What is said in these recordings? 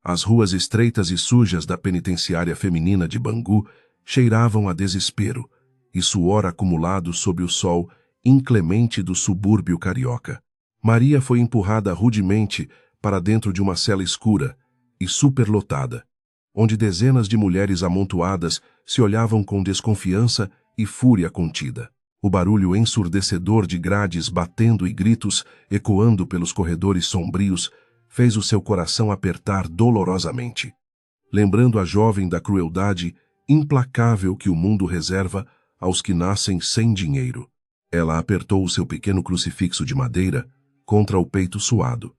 As ruas estreitas e sujas da penitenciária feminina de Bangu cheiravam a desespero e suor acumulado sob o sol inclemente do subúrbio carioca. Maria foi empurrada rudemente para dentro de uma cela escura e superlotada, onde dezenas de mulheres amontoadas se olhavam com desconfiança e fúria contida. O barulho ensurdecedor de grades batendo e gritos ecoando pelos corredores sombrios fez o seu coração apertar dolorosamente, lembrando a jovem da crueldade implacável que o mundo reserva aos que nascem sem dinheiro. Ela apertou o seu pequeno crucifixo de madeira contra o peito suado,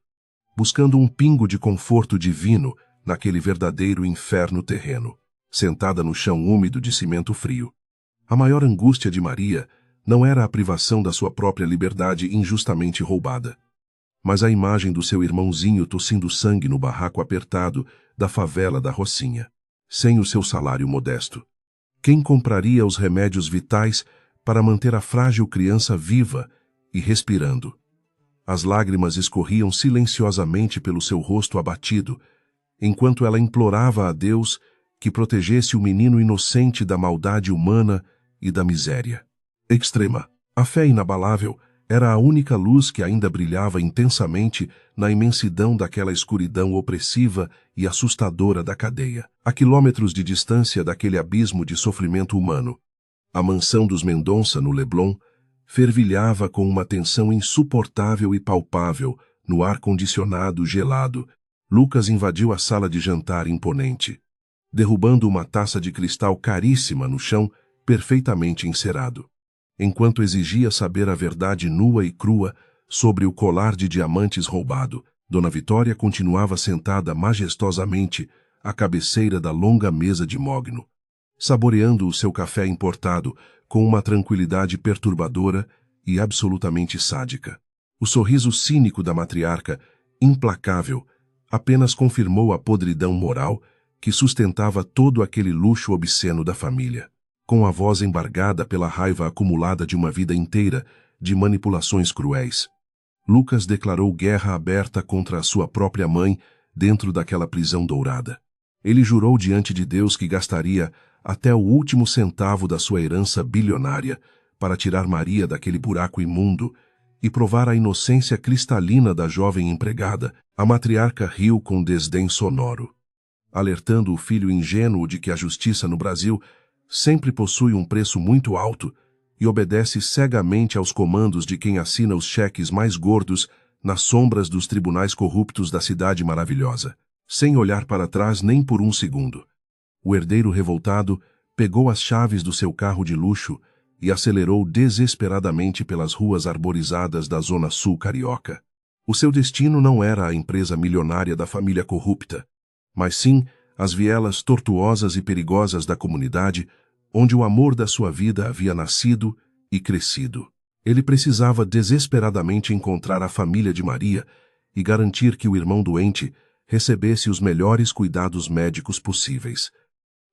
buscando um pingo de conforto divino naquele verdadeiro inferno terreno, sentada no chão úmido de cimento frio. A maior angústia de Maria não era a privação da sua própria liberdade injustamente roubada, mas a imagem do seu irmãozinho tossindo sangue no barraco apertado da favela da Rocinha, sem o seu salário modesto. Quem compraria os remédios vitais para manter a frágil criança viva e respirando? As lágrimas escorriam silenciosamente pelo seu rosto abatido, enquanto ela implorava a Deus que protegesse o menino inocente da maldade humana e da miséria extrema. A fé inabalável era a única luz que ainda brilhava intensamente na imensidão daquela escuridão opressiva e assustadora da cadeia, a quilômetros de distância daquele abismo de sofrimento humano. A mansão dos Mendonça, no Leblon, fervilhava com uma tensão insuportável e palpável no ar-condicionado gelado. Lucas invadiu a sala de jantar imponente, derrubando uma taça de cristal caríssima no chão, perfeitamente encerado. Enquanto exigia saber a verdade nua e crua sobre o colar de diamantes roubado, Dona Vitória continuava sentada majestosamente à cabeceira da longa mesa de mogno, saboreando o seu café importado com uma tranquilidade perturbadora e absolutamente sádica. O sorriso cínico da matriarca, implacável, apenas confirmou a podridão moral que sustentava todo aquele luxo obsceno da família. Com a voz embargada pela raiva acumulada de uma vida inteira de manipulações cruéis, Lucas declarou guerra aberta contra a sua própria mãe dentro daquela prisão dourada. Ele jurou diante de Deus que gastaria até o último centavo da sua herança bilionária para tirar Maria daquele buraco imundo e provar a inocência cristalina da jovem empregada. A matriarca riu com desdém sonoro, alertando o filho ingênuo de que a justiça no Brasil sempre possui um preço muito alto e obedece cegamente aos comandos de quem assina os cheques mais gordos nas sombras dos tribunais corruptos da cidade maravilhosa, sem olhar para trás nem por um segundo. O herdeiro revoltado pegou as chaves do seu carro de luxo e acelerou desesperadamente pelas ruas arborizadas da zona sul carioca. O seu destino não era a empresa milionária da família corrupta, mas sim as vielas tortuosas e perigosas da comunidade onde o amor da sua vida havia nascido e crescido. Ele precisava desesperadamente encontrar a família de Maria e garantir que o irmão doente recebesse os melhores cuidados médicos possíveis,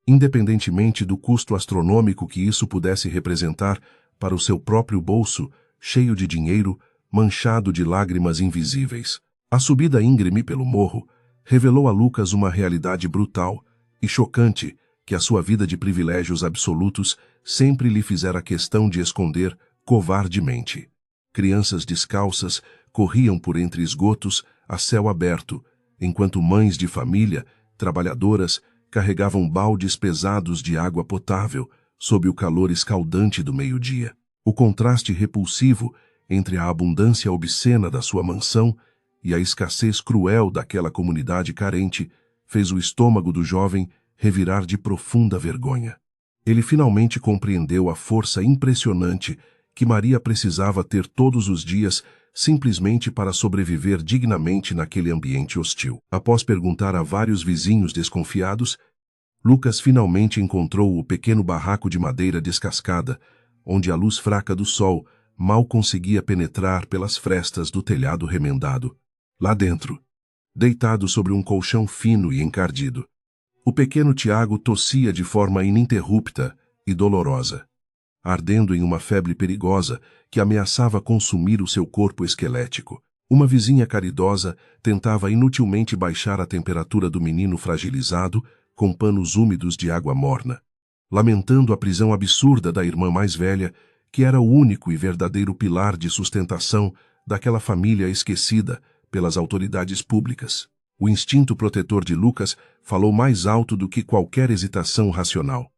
independentemente do custo astronômico que isso pudesse representar para o seu próprio bolso, cheio de dinheiro, manchado de lágrimas invisíveis. A subida íngreme pelo morro revelou a Lucas uma realidade brutal e chocante que a sua vida de privilégios absolutos sempre lhe fizera questão de esconder covardemente. Crianças descalças corriam por entre esgotos a céu aberto, enquanto mães de família, trabalhadoras, carregavam baldes pesados de água potável sob o calor escaldante do meio-dia. O contraste repulsivo entre a abundância obscena da sua mansão e a escassez cruel daquela comunidade carente fez o estômago do jovem revirar de profunda vergonha. Ele finalmente compreendeu a força impressionante que Maria precisava ter todos os dias simplesmente para sobreviver dignamente naquele ambiente hostil. Após perguntar a vários vizinhos desconfiados, Lucas finalmente encontrou o pequeno barraco de madeira descascada, onde a luz fraca do sol mal conseguia penetrar pelas frestas do telhado remendado. Lá dentro, deitado sobre um colchão fino e encardido, o pequeno Tiago tossia de forma ininterrupta e dolorosa, ardendo em uma febre perigosa que ameaçava consumir o seu corpo esquelético. Uma vizinha caridosa tentava inutilmente baixar a temperatura do menino fragilizado com panos úmidos de água morna, lamentando a prisão absurda da irmã mais velha, que era o único e verdadeiro pilar de sustentação daquela família esquecida pelas autoridades públicas. O instinto protetor de Lucas falou mais alto do que qualquer hesitação racional,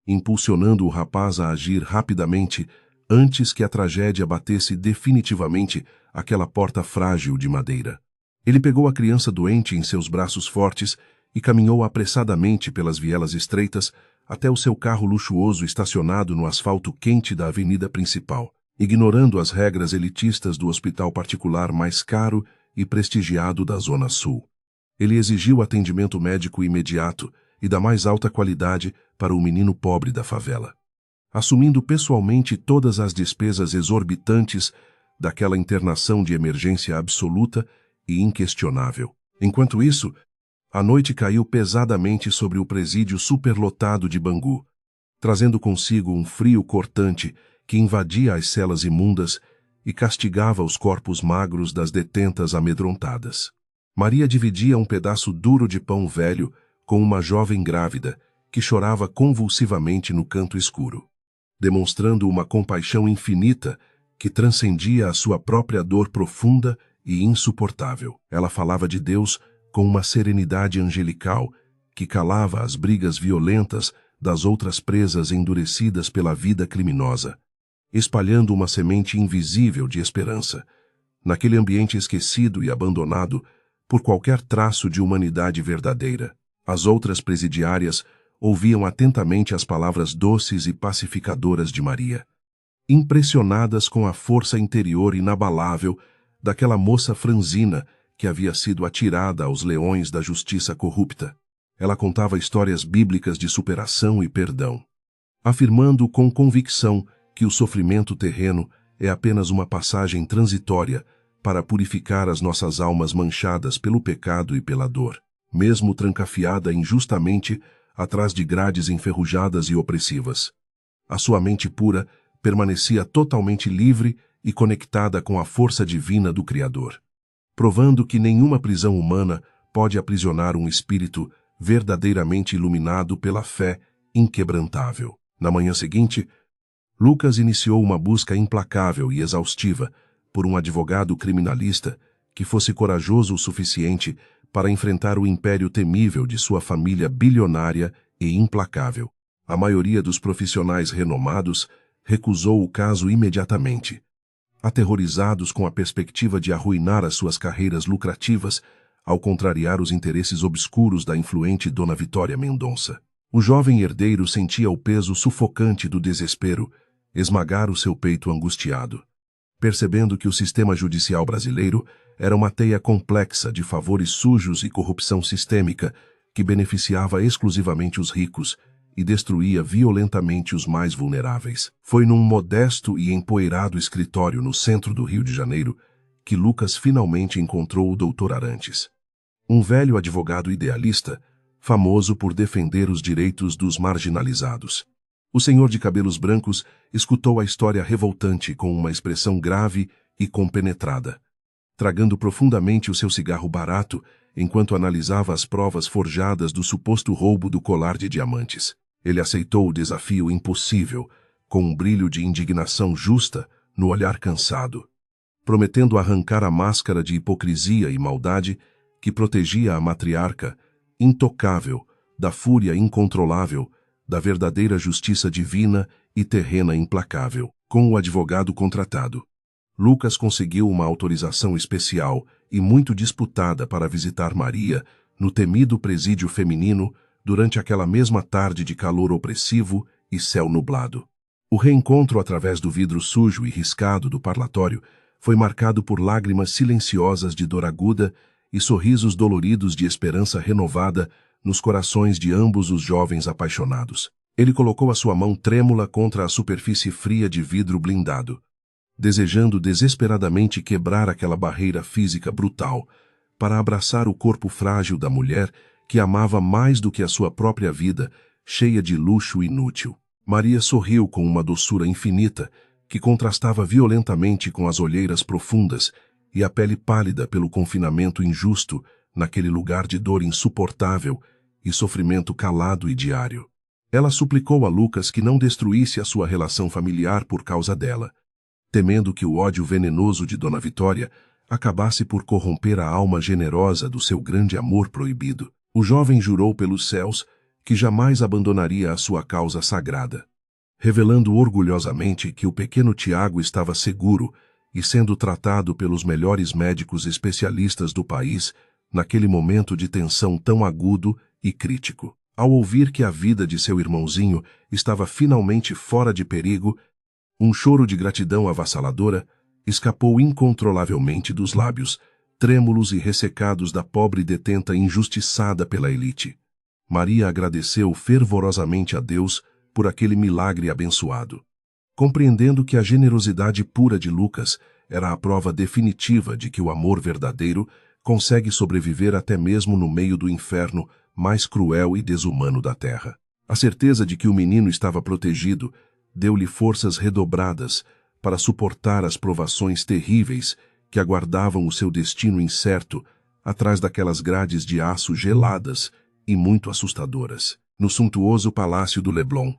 impulsionando o rapaz a agir rapidamente antes que a tragédia batesse definitivamente aquela porta frágil de madeira. Ele pegou a criança doente em seus braços fortes e caminhou apressadamente pelas vielas estreitas até o seu carro luxuoso estacionado no asfalto quente da avenida principal, ignorando as regras elitistas do hospital particular mais caro e prestigiado da Zona Sul. Ele exigiu atendimento médico imediato e da mais alta qualidade para o menino pobre da favela, assumindo pessoalmente todas as despesas exorbitantes daquela internação de emergência absoluta e inquestionável. Enquanto isso, a noite caiu pesadamente sobre o presídio superlotado de Bangu, trazendo consigo um frio cortante que invadia as celas imundas e castigava os corpos magros das detentas amedrontadas. Maria dividia um pedaço duro de pão velho com uma jovem grávida que chorava convulsivamente no canto escuro, demonstrando uma compaixão infinita que transcendia a sua própria dor profunda e insuportável. Ela falava de Deus com uma serenidade angelical que calava as brigas violentas das outras presas endurecidas pela vida criminosa, espalhando uma semente invisível de esperança, naquele ambiente esquecido e abandonado por qualquer traço de humanidade verdadeira. As outras presidiárias ouviam atentamente as palavras doces e pacificadoras de Maria, impressionadas com a força interior inabalável daquela moça franzina que havia sido atirada aos leões da justiça corrupta. Ela contava histórias bíblicas de superação e perdão, afirmando com convicção que o sofrimento terreno é apenas uma passagem transitória para purificar as nossas almas manchadas pelo pecado e pela dor, mesmo trancafiada injustamente atrás de grades enferrujadas e opressivas. A sua mente pura permanecia totalmente livre e conectada com a força divina do Criador, provando que nenhuma prisão humana pode aprisionar um espírito verdadeiramente iluminado pela fé inquebrantável. Na manhã seguinte, Lucas iniciou uma busca implacável e exaustiva por um advogado criminalista que fosse corajoso o suficiente para enfrentar o império temível de sua família bilionária e implacável. A maioria dos profissionais renomados recusou o caso imediatamente, aterrorizados com a perspectiva de arruinar as suas carreiras lucrativas ao contrariar os interesses obscuros da influente Dona Vitória Mendonça. O jovem herdeiro sentia o peso sufocante do desespero esmagar o seu peito angustiado, percebendo que o sistema judicial brasileiro era uma teia complexa de favores sujos e corrupção sistêmica que beneficiava exclusivamente os ricos e destruía violentamente os mais vulneráveis. Foi num modesto e empoeirado escritório no centro do Rio de Janeiro que Lucas finalmente encontrou o Dr. Arantes, um velho advogado idealista, famoso por defender os direitos dos marginalizados. O senhor de cabelos brancos escutou a história revoltante com uma expressão grave e compenetrada, tragando profundamente o seu cigarro barato enquanto analisava as provas forjadas do suposto roubo do colar de diamantes. Ele aceitou o desafio impossível, com um brilho de indignação justa no olhar cansado, prometendo arrancar a máscara de hipocrisia e maldade que protegia a matriarca, intocável, da fúria incontrolável, da verdadeira justiça divina e terrena implacável. Com o advogado contratado, Lucas conseguiu uma autorização especial e muito disputada para visitar Maria no temido presídio feminino durante aquela mesma tarde de calor opressivo e céu nublado. O reencontro através do vidro sujo e riscado do parlatório foi marcado por lágrimas silenciosas de dor aguda e sorrisos doloridos de esperança renovada nos corações de ambos os jovens apaixonados. Ele colocou a sua mão trêmula contra a superfície fria de vidro blindado, desejando desesperadamente quebrar aquela barreira física brutal para abraçar o corpo frágil da mulher que amava mais do que a sua própria vida, cheia de luxo inútil. Maria sorriu com uma doçura infinita que contrastava violentamente com as olheiras profundas e a pele pálida pelo confinamento injusto naquele lugar de dor insuportável e sofrimento calado e diário. Ela suplicou a Lucas que não destruísse a sua relação familiar por causa dela, temendo que o ódio venenoso de Dona Vitória acabasse por corromper a alma generosa do seu grande amor proibido. O jovem jurou pelos céus que jamais abandonaria a sua causa sagrada, revelando orgulhosamente que o pequeno Tiago estava seguro e sendo tratado pelos melhores médicos especialistas do país naquele momento de tensão tão agudo e crítico. Ao ouvir que a vida de seu irmãozinho estava finalmente fora de perigo, um choro de gratidão avassaladora escapou incontrolavelmente dos lábios, trêmulos e ressecados da pobre detenta injustiçada pela elite. Maria agradeceu fervorosamente a Deus por aquele milagre abençoado, compreendendo que a generosidade pura de Lucas era a prova definitiva de que o amor verdadeiro consegue sobreviver até mesmo no meio do inferno mais cruel e desumano da terra. A certeza de que o menino estava protegido deu-lhe forças redobradas para suportar as provações terríveis que aguardavam o seu destino incerto atrás daquelas grades de aço geladas e muito assustadoras. No suntuoso palácio do Leblon,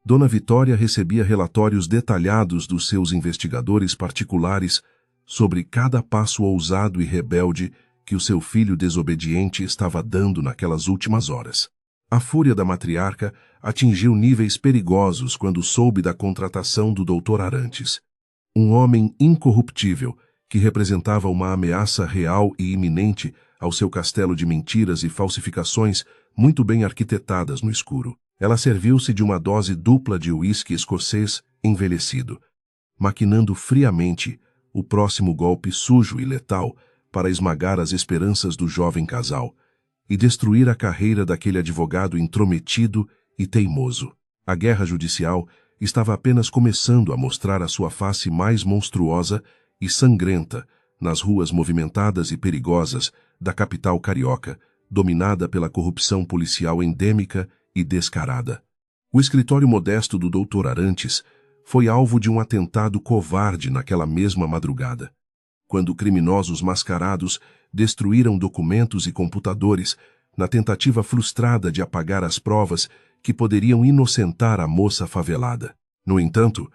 Dona Vitória recebia relatórios detalhados dos seus investigadores particulares sobre cada passo ousado e rebelde que o seu filho desobediente estava dando naquelas últimas horas. A fúria da matriarca atingiu níveis perigosos quando soube da contratação do Dr. Arantes, um homem incorruptível que representava uma ameaça real e iminente ao seu castelo de mentiras e falsificações muito bem arquitetadas no escuro. Ela serviu-se de uma dose dupla de uísque escocês envelhecido, maquinando friamente o próximo golpe sujo e letal para esmagar as esperanças do jovem casal e destruir a carreira daquele advogado intrometido e teimoso. A guerra judicial estava apenas começando a mostrar a sua face mais monstruosa e sangrenta nas ruas movimentadas e perigosas da capital carioca, dominada pela corrupção policial endêmica e descarada. O escritório modesto do Dr. Arantes foi alvo de um atentado covarde naquela mesma madrugada, quando criminosos mascarados destruíram documentos e computadores na tentativa frustrada de apagar as provas que poderiam inocentar a moça favelada. No entanto,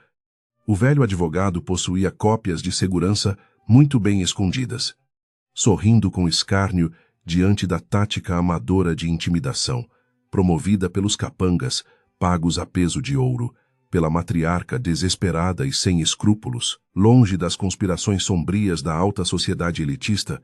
o velho advogado possuía cópias de segurança muito bem escondidas, sorrindo com escárnio diante da tática amadora de intimidação, promovida pelos capangas, pagos a peso de ouro, pela matriarca desesperada e sem escrúpulos. Longe das conspirações sombrias da alta sociedade elitista,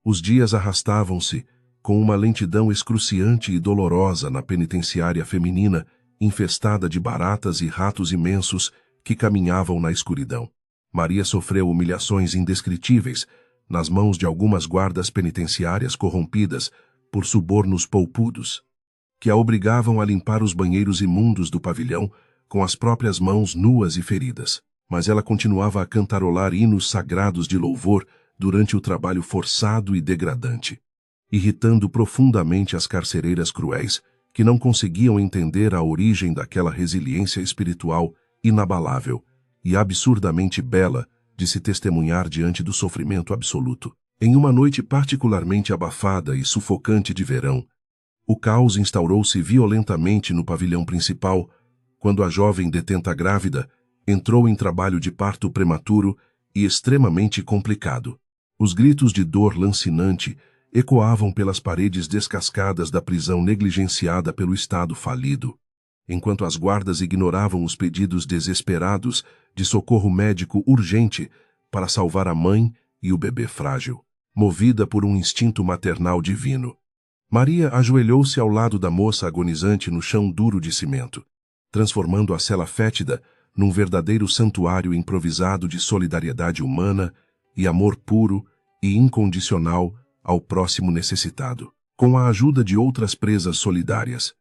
os dias arrastavam-se com uma lentidão excruciante e dolorosa na penitenciária feminina, infestada de baratas e ratos imensos que caminhavam na escuridão. Maria sofreu humilhações indescritíveis nas mãos de algumas guardas penitenciárias corrompidas por subornos poupudos, que a obrigavam a limpar os banheiros imundos do pavilhão com as próprias mãos nuas e feridas. Mas ela continuava a cantarolar hinos sagrados de louvor durante o trabalho forçado e degradante, irritando profundamente as carcereiras cruéis que não conseguiam entender a origem daquela resiliência espiritual inabalável e absurdamente bela de se testemunhar diante do sofrimento absoluto. Em uma noite particularmente abafada e sufocante de verão, o caos instaurou-se violentamente no pavilhão principal, quando a jovem detenta grávida entrou em trabalho de parto prematuro e extremamente complicado. Os gritos de dor lancinante ecoavam pelas paredes descascadas da prisão negligenciada pelo Estado falido, enquanto as guardas ignoravam os pedidos desesperados de socorro médico urgente para salvar a mãe e o bebê frágil. Movida por um instinto maternal divino, Maria ajoelhou-se ao lado da moça agonizante no chão duro de cimento, transformando a cela fétida num verdadeiro santuário improvisado de solidariedade humana e amor puro e incondicional ao próximo necessitado. Com a ajuda de outras presas solidárias,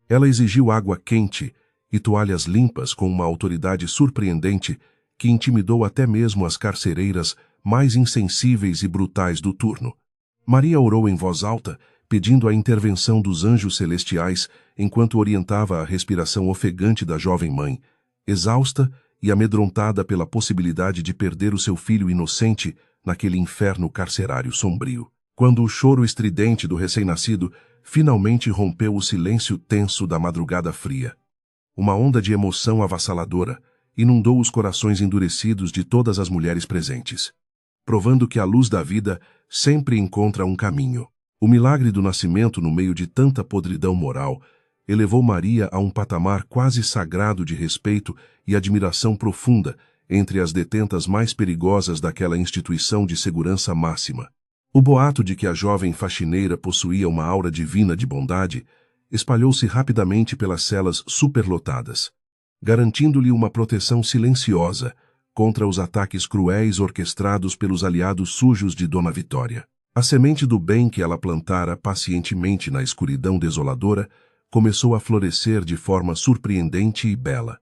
ela exigiu água quente e toalhas limpas com uma autoridade surpreendente que intimidou até mesmo as carcereiras mais insensíveis e brutais do turno. Maria orou em voz alta, pedindo a intervenção dos anjos celestiais enquanto orientava a respiração ofegante da jovem mãe, exausta e amedrontada pela possibilidade de perder o seu filho inocente naquele inferno carcerário sombrio. Quando o choro estridente do recém-nascido finalmente rompeu o silêncio tenso da madrugada fria. Uma onda de emoção avassaladora inundou os corações endurecidos de todas as mulheres presentes, provando que a luz da vida sempre encontra um caminho. O milagre do nascimento no meio de tanta podridão moral elevou Maria a um patamar quase sagrado de respeito e admiração profunda entre as detentas mais perigosas daquela instituição de segurança máxima. O boato de que a jovem faxineira possuía uma aura divina de bondade espalhou-se rapidamente pelas celas superlotadas, garantindo-lhe uma proteção silenciosa contra os ataques cruéis orquestrados pelos aliados sujos de Dona Vitória. A semente do bem que ela plantara pacientemente na escuridão desoladora começou a florescer de forma surpreendente e bela,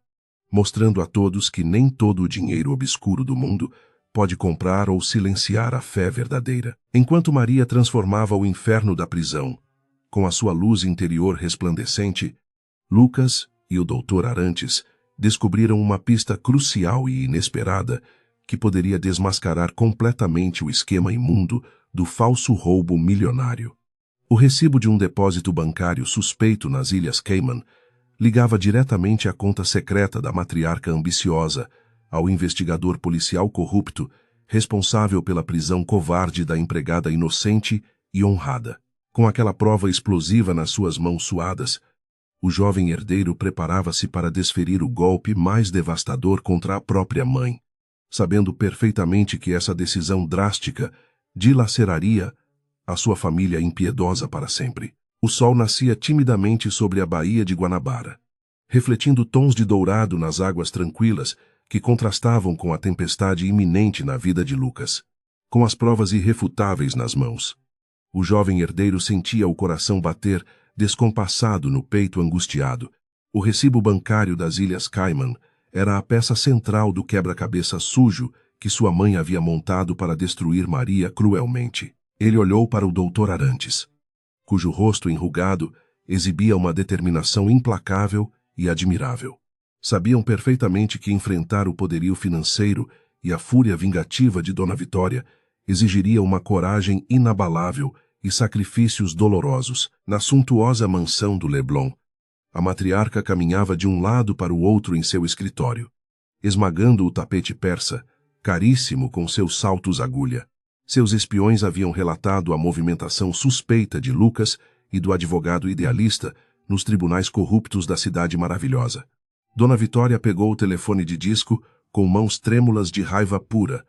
mostrando a todos que nem todo o dinheiro obscuro do mundo pode comprar ou silenciar a fé verdadeira. Enquanto Maria transformava o inferno da prisão com a sua luz interior resplandecente, Lucas e o Dr. Arantes descobriram uma pista crucial e inesperada que poderia desmascarar completamente o esquema imundo do falso roubo milionário. O recibo de um depósito bancário suspeito nas Ilhas Cayman ligava diretamente à conta secreta da matriarca ambiciosa ao investigador policial corrupto responsável pela prisão covarde da empregada inocente e honrada. Com aquela prova explosiva nas suas mãos suadas, o jovem herdeiro preparava-se para desferir o golpe mais devastador contra a própria mãe, sabendo perfeitamente que essa decisão drástica dilaceraria a sua família impiedosa para sempre. O sol nascia timidamente sobre a baía de Guanabara, refletindo tons de dourado nas águas tranquilas que contrastavam com a tempestade iminente na vida de Lucas. Com as provas irrefutáveis nas mãos, o jovem herdeiro sentia o coração bater descompassado no peito angustiado. O recibo bancário das Ilhas Cayman era a peça central do quebra-cabeça sujo que sua mãe havia montado para destruir Maria cruelmente. Ele olhou para o Dr. Arantes, cujo rosto enrugado exibia uma determinação implacável e admirável. Sabiam perfeitamente que enfrentar o poderio financeiro e a fúria vingativa de Dona Vitória exigiria uma coragem inabalável e sacrifícios dolorosos. Na suntuosa mansão do Leblon, a matriarca caminhava de um lado para o outro em seu escritório, esmagando o tapete persa, caríssimo com seus saltos agulha. Seus espiões haviam relatado a movimentação suspeita de Lucas e do advogado idealista nos tribunais corruptos da cidade maravilhosa. Dona Vitória pegou o telefone de disco com mãos trêmulas de raiva pura,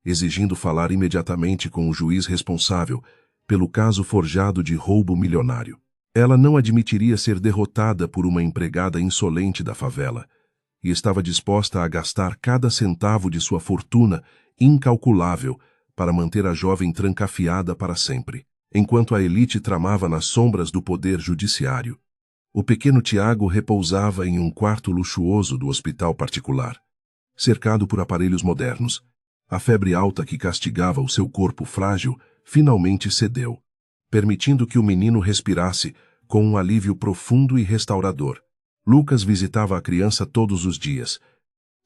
exigindo falar imediatamente com o juiz responsável pelo caso forjado de roubo milionário. Ela não admitiria ser derrotada por uma empregada insolente da favela e estava disposta a gastar cada centavo de sua fortuna incalculável para manter a jovem trancafiada para sempre. Enquanto a elite tramava nas sombras do poder judiciário, o pequeno Tiago repousava em um quarto luxuoso do hospital particular, cercado por aparelhos modernos. A febre alta que castigava o seu corpo frágil finalmente cedeu, permitindo que o menino respirasse com um alívio profundo e restaurador. Lucas visitava a criança todos os dias,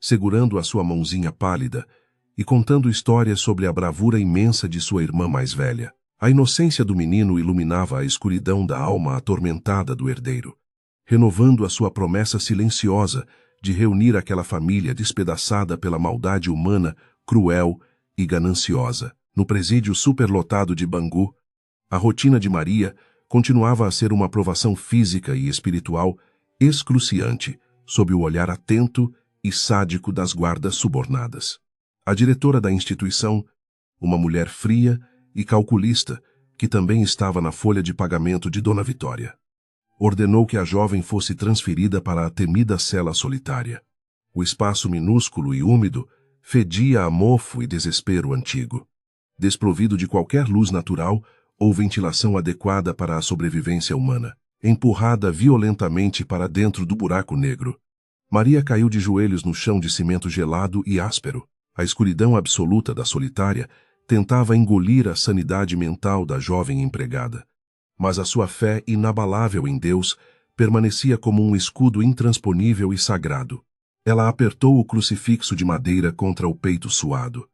segurando a sua mãozinha pálida e contando histórias sobre a bravura imensa de sua irmã mais velha. A inocência do menino iluminava a escuridão da alma atormentada do herdeiro, renovando a sua promessa silenciosa de reunir aquela família despedaçada pela maldade humana, cruel e gananciosa. No presídio superlotado de Bangu, a rotina de Maria continuava a ser uma provação física e espiritual excruciante sob o olhar atento e sádico das guardas subornadas. A diretora da instituição, uma mulher fria e calculista, que também estava na folha de pagamento de Dona Vitória, ordenou que a jovem fosse transferida para a temida cela solitária. O espaço minúsculo e úmido fedia a mofo e desespero antigo, desprovido de qualquer luz natural ou ventilação adequada para a sobrevivência humana. Empurrada violentamente para dentro do buraco negro, Maria caiu de joelhos no chão de cimento gelado e áspero. A escuridão absoluta da solitária tentava engolir a sanidade mental da jovem empregada, mas a sua fé inabalável em Deus permanecia como um escudo intransponível e sagrado. Ela apertou o crucifixo de madeira contra o peito suado,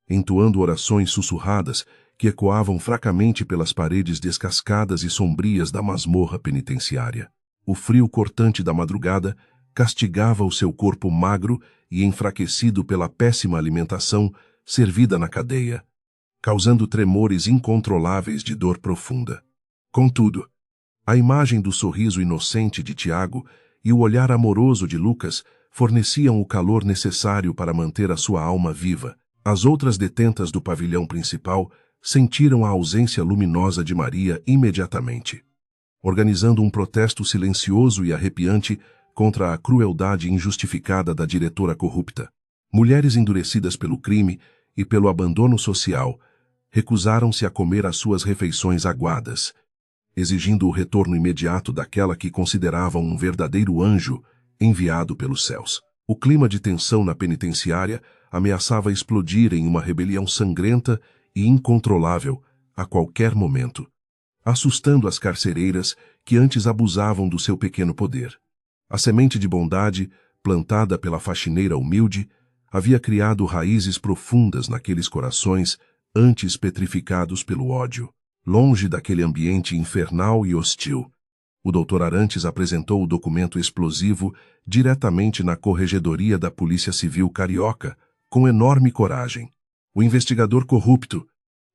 entoando orações sussurradas que ecoavam fracamente pelas paredes descascadas e sombrias da masmorra penitenciária. O frio cortante da madrugada castigava o seu corpo magro e enfraquecido pela péssima alimentação servida na cadeia, causando tremores incontroláveis de dor profunda. Contudo, a imagem do sorriso inocente de Tiago e o olhar amoroso de Lucas forneciam o calor necessário para manter a sua alma viva. As outras detentas do pavilhão principal sentiram a ausência luminosa de Maria imediatamente, organizando um protesto silencioso e arrepiante contra a crueldade injustificada da diretora corrupta. Mulheres endurecidas pelo crime e pelo abandono social recusaram-se a comer as suas refeições aguadas, exigindo o retorno imediato daquela que consideravam um verdadeiro anjo enviado pelos céus. O clima de tensão na penitenciária ameaçava explodir em uma rebelião sangrenta e incontrolável a qualquer momento, assustando as carcereiras que antes abusavam do seu pequeno poder. A semente de bondade, plantada pela faxineira humilde, havia criado raízes profundas naqueles corações antes petrificados pelo ódio. Longe daquele ambiente infernal e hostil, o Dr. Arantes apresentou o documento explosivo diretamente na Corregedoria da Polícia Civil Carioca, com enorme coragem. O investigador corrupto,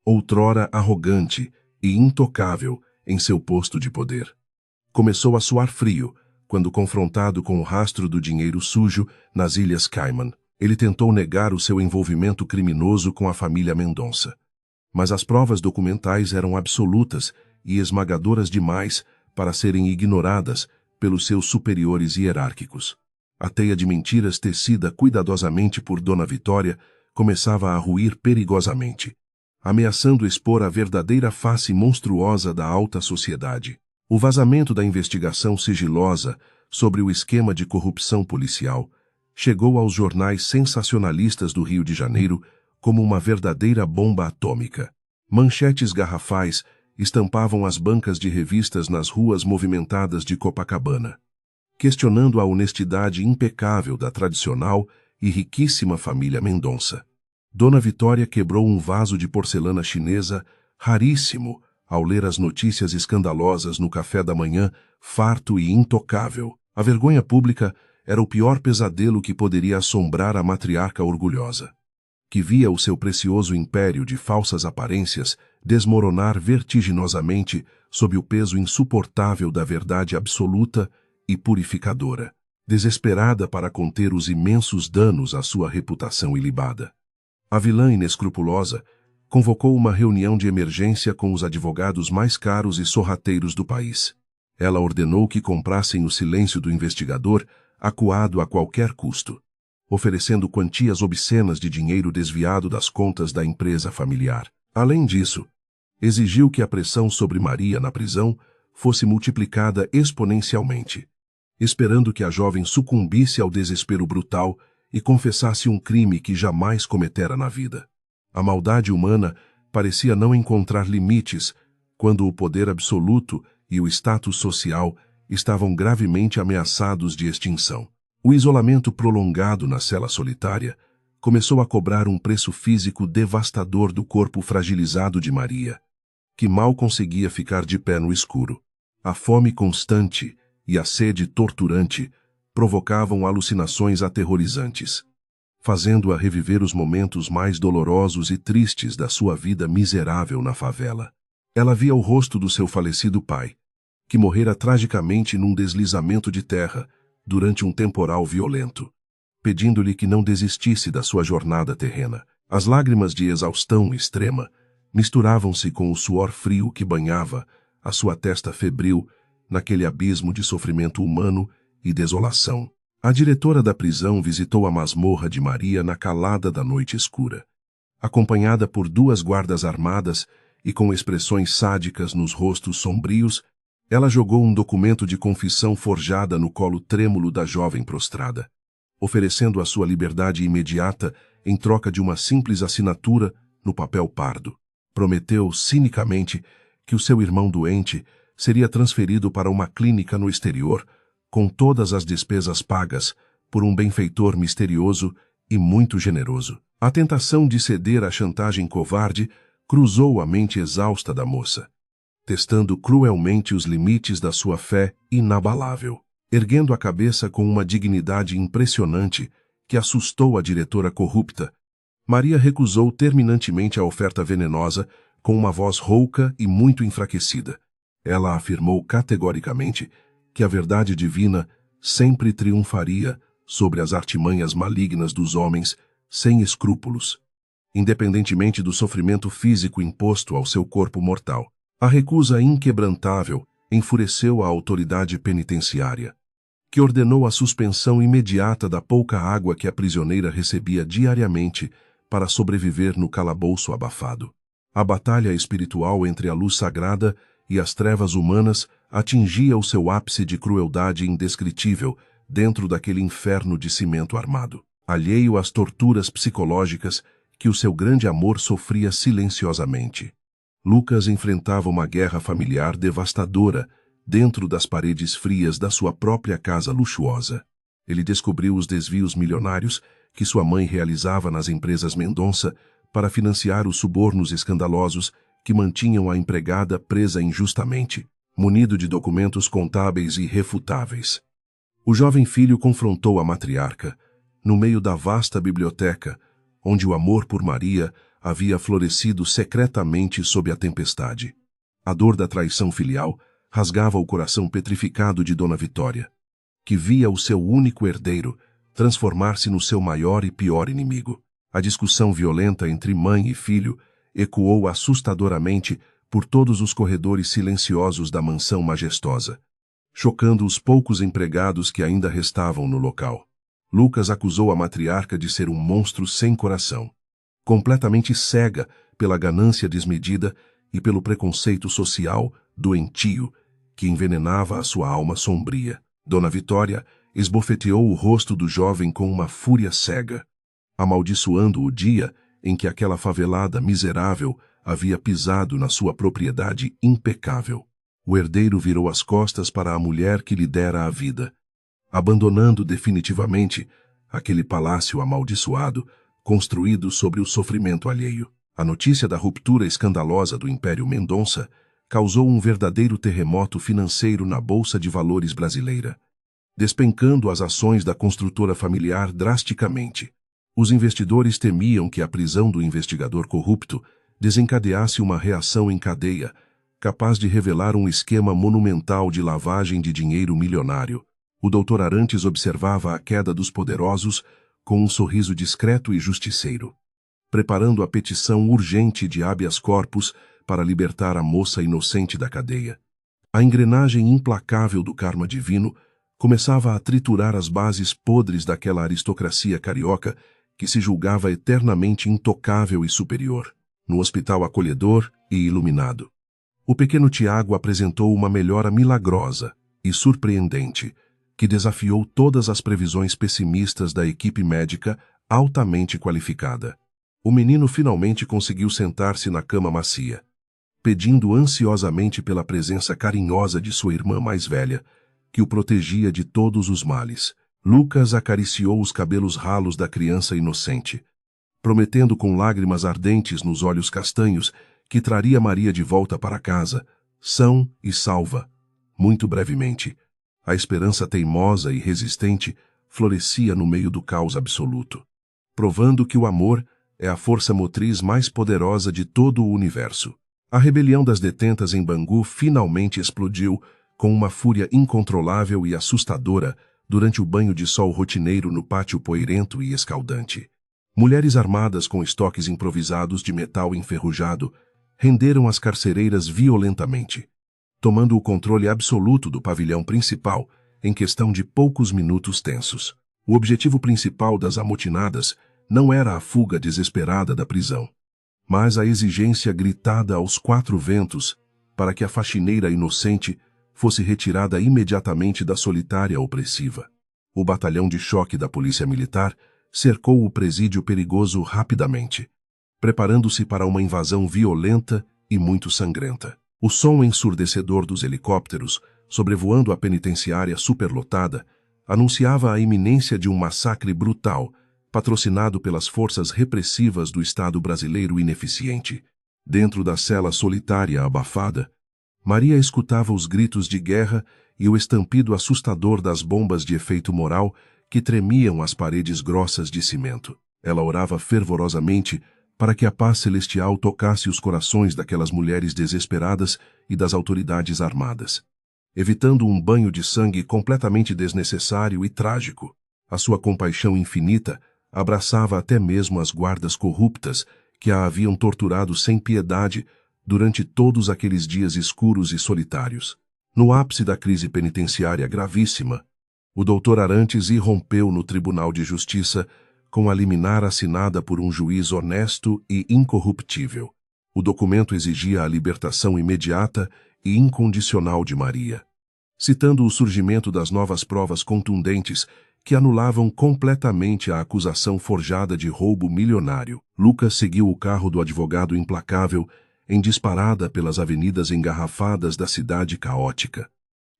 outrora arrogante e intocável em seu posto de poder, começou a suar frio quando confrontado com o rastro do dinheiro sujo nas Ilhas Cayman. Ele tentou negar o seu envolvimento criminoso com a família Mendonça. Mas as provas documentais eram absolutas e esmagadoras demais para serem ignoradas pelos seus superiores hierárquicos. A teia de mentiras tecida cuidadosamente por Dona Vitória começava a ruir perigosamente, ameaçando expor a verdadeira face monstruosa da alta sociedade. O vazamento da investigação sigilosa sobre o esquema de corrupção policial chegou aos jornais sensacionalistas do Rio de Janeiro como uma verdadeira bomba atômica. Manchetes garrafais estampavam as bancas de revistas nas ruas movimentadas de Copacabana, questionando a honestidade impecável da tradicional e riquíssima família Mendonça. Dona Vitória quebrou um vaso de porcelana chinesa raríssimo ao ler as notícias escandalosas no café da manhã, farto e intocável. A vergonha pública era o pior pesadelo que poderia assombrar a matriarca orgulhosa, que via o seu precioso império de falsas aparências desmoronar vertiginosamente sob o peso insuportável da verdade absoluta e purificadora, desesperada para conter os imensos danos à sua reputação ilibada. A vilã inescrupulosa convocou uma reunião de emergência com os advogados mais caros e sorrateiros do país. Ela ordenou que comprassem o silêncio do investigador, acuado a qualquer custo, oferecendo quantias obscenas de dinheiro desviado das contas da empresa familiar. Além disso, exigiu que a pressão sobre Maria na prisão fosse multiplicada exponencialmente, esperando que a jovem sucumbisse ao desespero brutal e confessasse um crime que jamais cometera na vida. A maldade humana parecia não encontrar limites quando o poder absoluto e o status social estavam gravemente ameaçados de extinção. O isolamento prolongado na cela solitária começou a cobrar um preço físico devastador do corpo fragilizado de Maria, que mal conseguia ficar de pé no escuro. A fome constante e a sede torturante provocavam alucinações aterrorizantes, fazendo-a reviver os momentos mais dolorosos e tristes da sua vida miserável na favela. Ela via o rosto do seu falecido pai, que morrera tragicamente num deslizamento de terra durante um temporal violento, pedindo-lhe que não desistisse da sua jornada terrena. As lágrimas de exaustão extrema misturavam-se com o suor frio que banhava a sua testa febril naquele abismo de sofrimento humano e desolação. A diretora da prisão visitou a masmorra de Maria na calada da noite escura. Acompanhada por 2 guardas armadas e com expressões sádicas nos rostos sombrios, ela jogou um documento de confissão forjada no colo trêmulo da jovem prostrada, oferecendo a sua liberdade imediata em troca de uma simples assinatura no papel pardo. Prometeu cinicamente que o seu irmão doente seria transferido para uma clínica no exterior, com todas as despesas pagas por um benfeitor misterioso e muito generoso. A tentação de ceder à chantagem covarde cruzou a mente exausta da moça, testando cruelmente os limites da sua fé inabalável. Erguendo a cabeça com uma dignidade impressionante que assustou a diretora corrupta, Maria recusou terminantemente a oferta venenosa com uma voz rouca e muito enfraquecida. Ela afirmou categoricamente que a verdade divina sempre triunfaria sobre as artimanhas malignas dos homens sem escrúpulos, independentemente do sofrimento físico imposto ao seu corpo mortal. A recusa inquebrantável enfureceu a autoridade penitenciária, que ordenou a suspensão imediata da pouca água que a prisioneira recebia diariamente para sobreviver no calabouço abafado. A batalha espiritual entre a luz sagrada e as trevas humanas atingia o seu ápice de crueldade indescritível dentro daquele inferno de cimento armado, alheio às torturas psicológicas que o seu grande amor sofria silenciosamente. Lucas enfrentava uma guerra familiar devastadora dentro das paredes frias da sua própria casa luxuosa. Ele descobriu os desvios milionários que sua mãe realizava nas empresas Mendonça para financiar os subornos escandalosos que mantinham a empregada presa injustamente, munido de documentos contábeis irrefutáveis. O jovem filho confrontou a matriarca, no meio da vasta biblioteca, onde o amor por Maria havia florescido secretamente sob a tempestade. A dor da traição filial rasgava o coração petrificado de Dona Vitória, que via o seu único herdeiro transformar-se no seu maior e pior inimigo. A discussão violenta entre mãe e filho ecoou assustadoramente por todos os corredores silenciosos da mansão majestosa, chocando os poucos empregados que ainda restavam no local. Lucas acusou a matriarca de ser um monstro sem coração, completamente cega pela ganância desmedida e pelo preconceito social doentio que envenenava a sua alma sombria. Dona Vitória esbofeteou o rosto do jovem com uma fúria cega, amaldiçoando o dia em que aquela favelada miserável havia pisado na sua propriedade impecável. O herdeiro virou as costas para a mulher que lhe dera a vida, abandonando definitivamente aquele palácio amaldiçoado construído sobre o sofrimento alheio. A notícia da ruptura escandalosa do Império Mendonça causou um verdadeiro terremoto financeiro na Bolsa de Valores brasileira, despencando as ações da construtora familiar drasticamente. Os investidores temiam que a prisão do investigador corrupto desencadeasse uma reação em cadeia, capaz de revelar um esquema monumental de lavagem de dinheiro milionário. O Dr. Arantes observava a queda dos poderosos com um sorriso discreto e justiceiro, preparando a petição urgente de habeas corpus para libertar a moça inocente da cadeia. A engrenagem implacável do karma divino começava a triturar as bases podres daquela aristocracia carioca que se julgava eternamente intocável e superior. No hospital acolhedor e iluminado, o pequeno Tiago apresentou uma melhora milagrosa e surpreendente, que desafiou todas as previsões pessimistas da equipe médica altamente qualificada. O menino finalmente conseguiu sentar-se na cama macia, pedindo ansiosamente pela presença carinhosa de sua irmã mais velha, que o protegia de todos os males. Lucas acariciou os cabelos ralos da criança inocente, prometendo com lágrimas ardentes nos olhos castanhos que traria Maria de volta para casa, são e salva, muito brevemente. A esperança teimosa e resistente florescia no meio do caos absoluto, provando que o amor é a força motriz mais poderosa de todo o universo. A rebelião das detentas em Bangu finalmente explodiu com uma fúria incontrolável e assustadora durante o banho de sol rotineiro no pátio poeirento e escaldante. Mulheres armadas com estoques improvisados de metal enferrujado renderam as carcereiras violentamente, tomando o controle absoluto do pavilhão principal em questão de poucos minutos tensos. O objetivo principal das amotinadas não era a fuga desesperada da prisão, mas a exigência gritada aos quatro ventos para que a faxineira inocente fosse retirada imediatamente da solitária opressiva. O batalhão de choque da Polícia Militar cercou o presídio perigoso rapidamente, preparando-se para uma invasão violenta e muito sangrenta. O som ensurdecedor dos helicópteros, sobrevoando a penitenciária superlotada, anunciava a iminência de um massacre brutal patrocinado pelas forças repressivas do Estado brasileiro ineficiente. Dentro da cela solitária abafada, Maria escutava os gritos de guerra e o estampido assustador das bombas de efeito moral que tremiam as paredes grossas de cimento. Ela orava fervorosamente para que a paz celestial tocasse os corações daquelas mulheres desesperadas e das autoridades armadas. Evitando um banho de sangue completamente desnecessário e trágico, a sua compaixão infinita abraçava até mesmo as guardas corruptas que a haviam torturado sem piedade durante todos aqueles dias escuros e solitários. No ápice da crise penitenciária gravíssima, o Dr. Arantes irrompeu no Tribunal de Justiça com a liminar assinada por um juiz honesto e incorruptível. O documento exigia a libertação imediata e incondicional de Maria, citando o surgimento das novas provas contundentes que anulavam completamente a acusação forjada de roubo milionário. Lucas seguiu o carro do advogado implacável em disparada pelas avenidas engarrafadas da cidade caótica,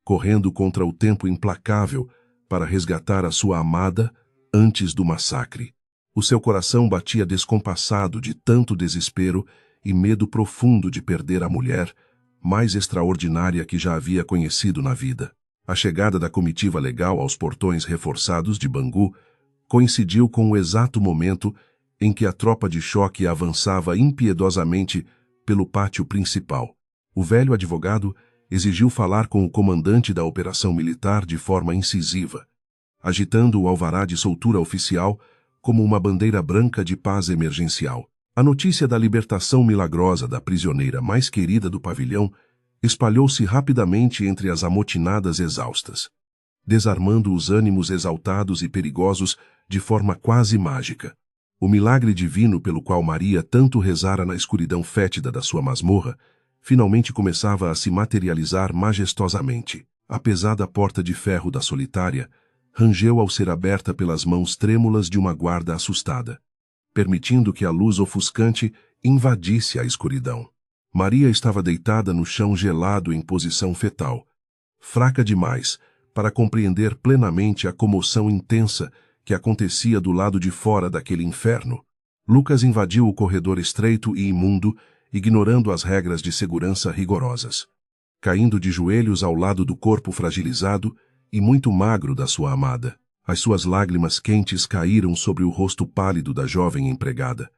correndo contra o tempo implacável para resgatar a sua amada antes do massacre. O seu coração batia descompassado de tanto desespero e medo profundo de perder a mulher mais extraordinária que já havia conhecido na vida. A chegada da comitiva legal aos portões reforçados de Bangu coincidiu com o exato momento em que a tropa de choque avançava impiedosamente pelo pátio principal. O velho advogado exigiu falar com o comandante da operação militar de forma incisiva, agitando o alvará de soltura oficial como uma bandeira branca de paz emergencial. A notícia da libertação milagrosa da prisioneira mais querida do pavilhão espalhou-se rapidamente entre as amotinadas exaustas, desarmando os ânimos exaltados e perigosos de forma quase mágica. O milagre divino pelo qual Maria tanto rezara na escuridão fétida da sua masmorra finalmente começava a se materializar majestosamente. A pesada porta de ferro da solitária rangeu ao ser aberta pelas mãos trêmulas de uma guarda assustada, permitindo que a luz ofuscante invadisse a escuridão. Maria estava deitada no chão gelado em posição fetal, fraca demais para compreender plenamente a comoção intensa que acontecia do lado de fora daquele inferno. Lucas invadiu o corredor estreito e imundo, ignorando as regras de segurança rigorosas, caindo de joelhos ao lado do corpo fragilizado e muito magro da sua amada. As suas lágrimas quentes caíram sobre o rosto pálido da jovem empregada,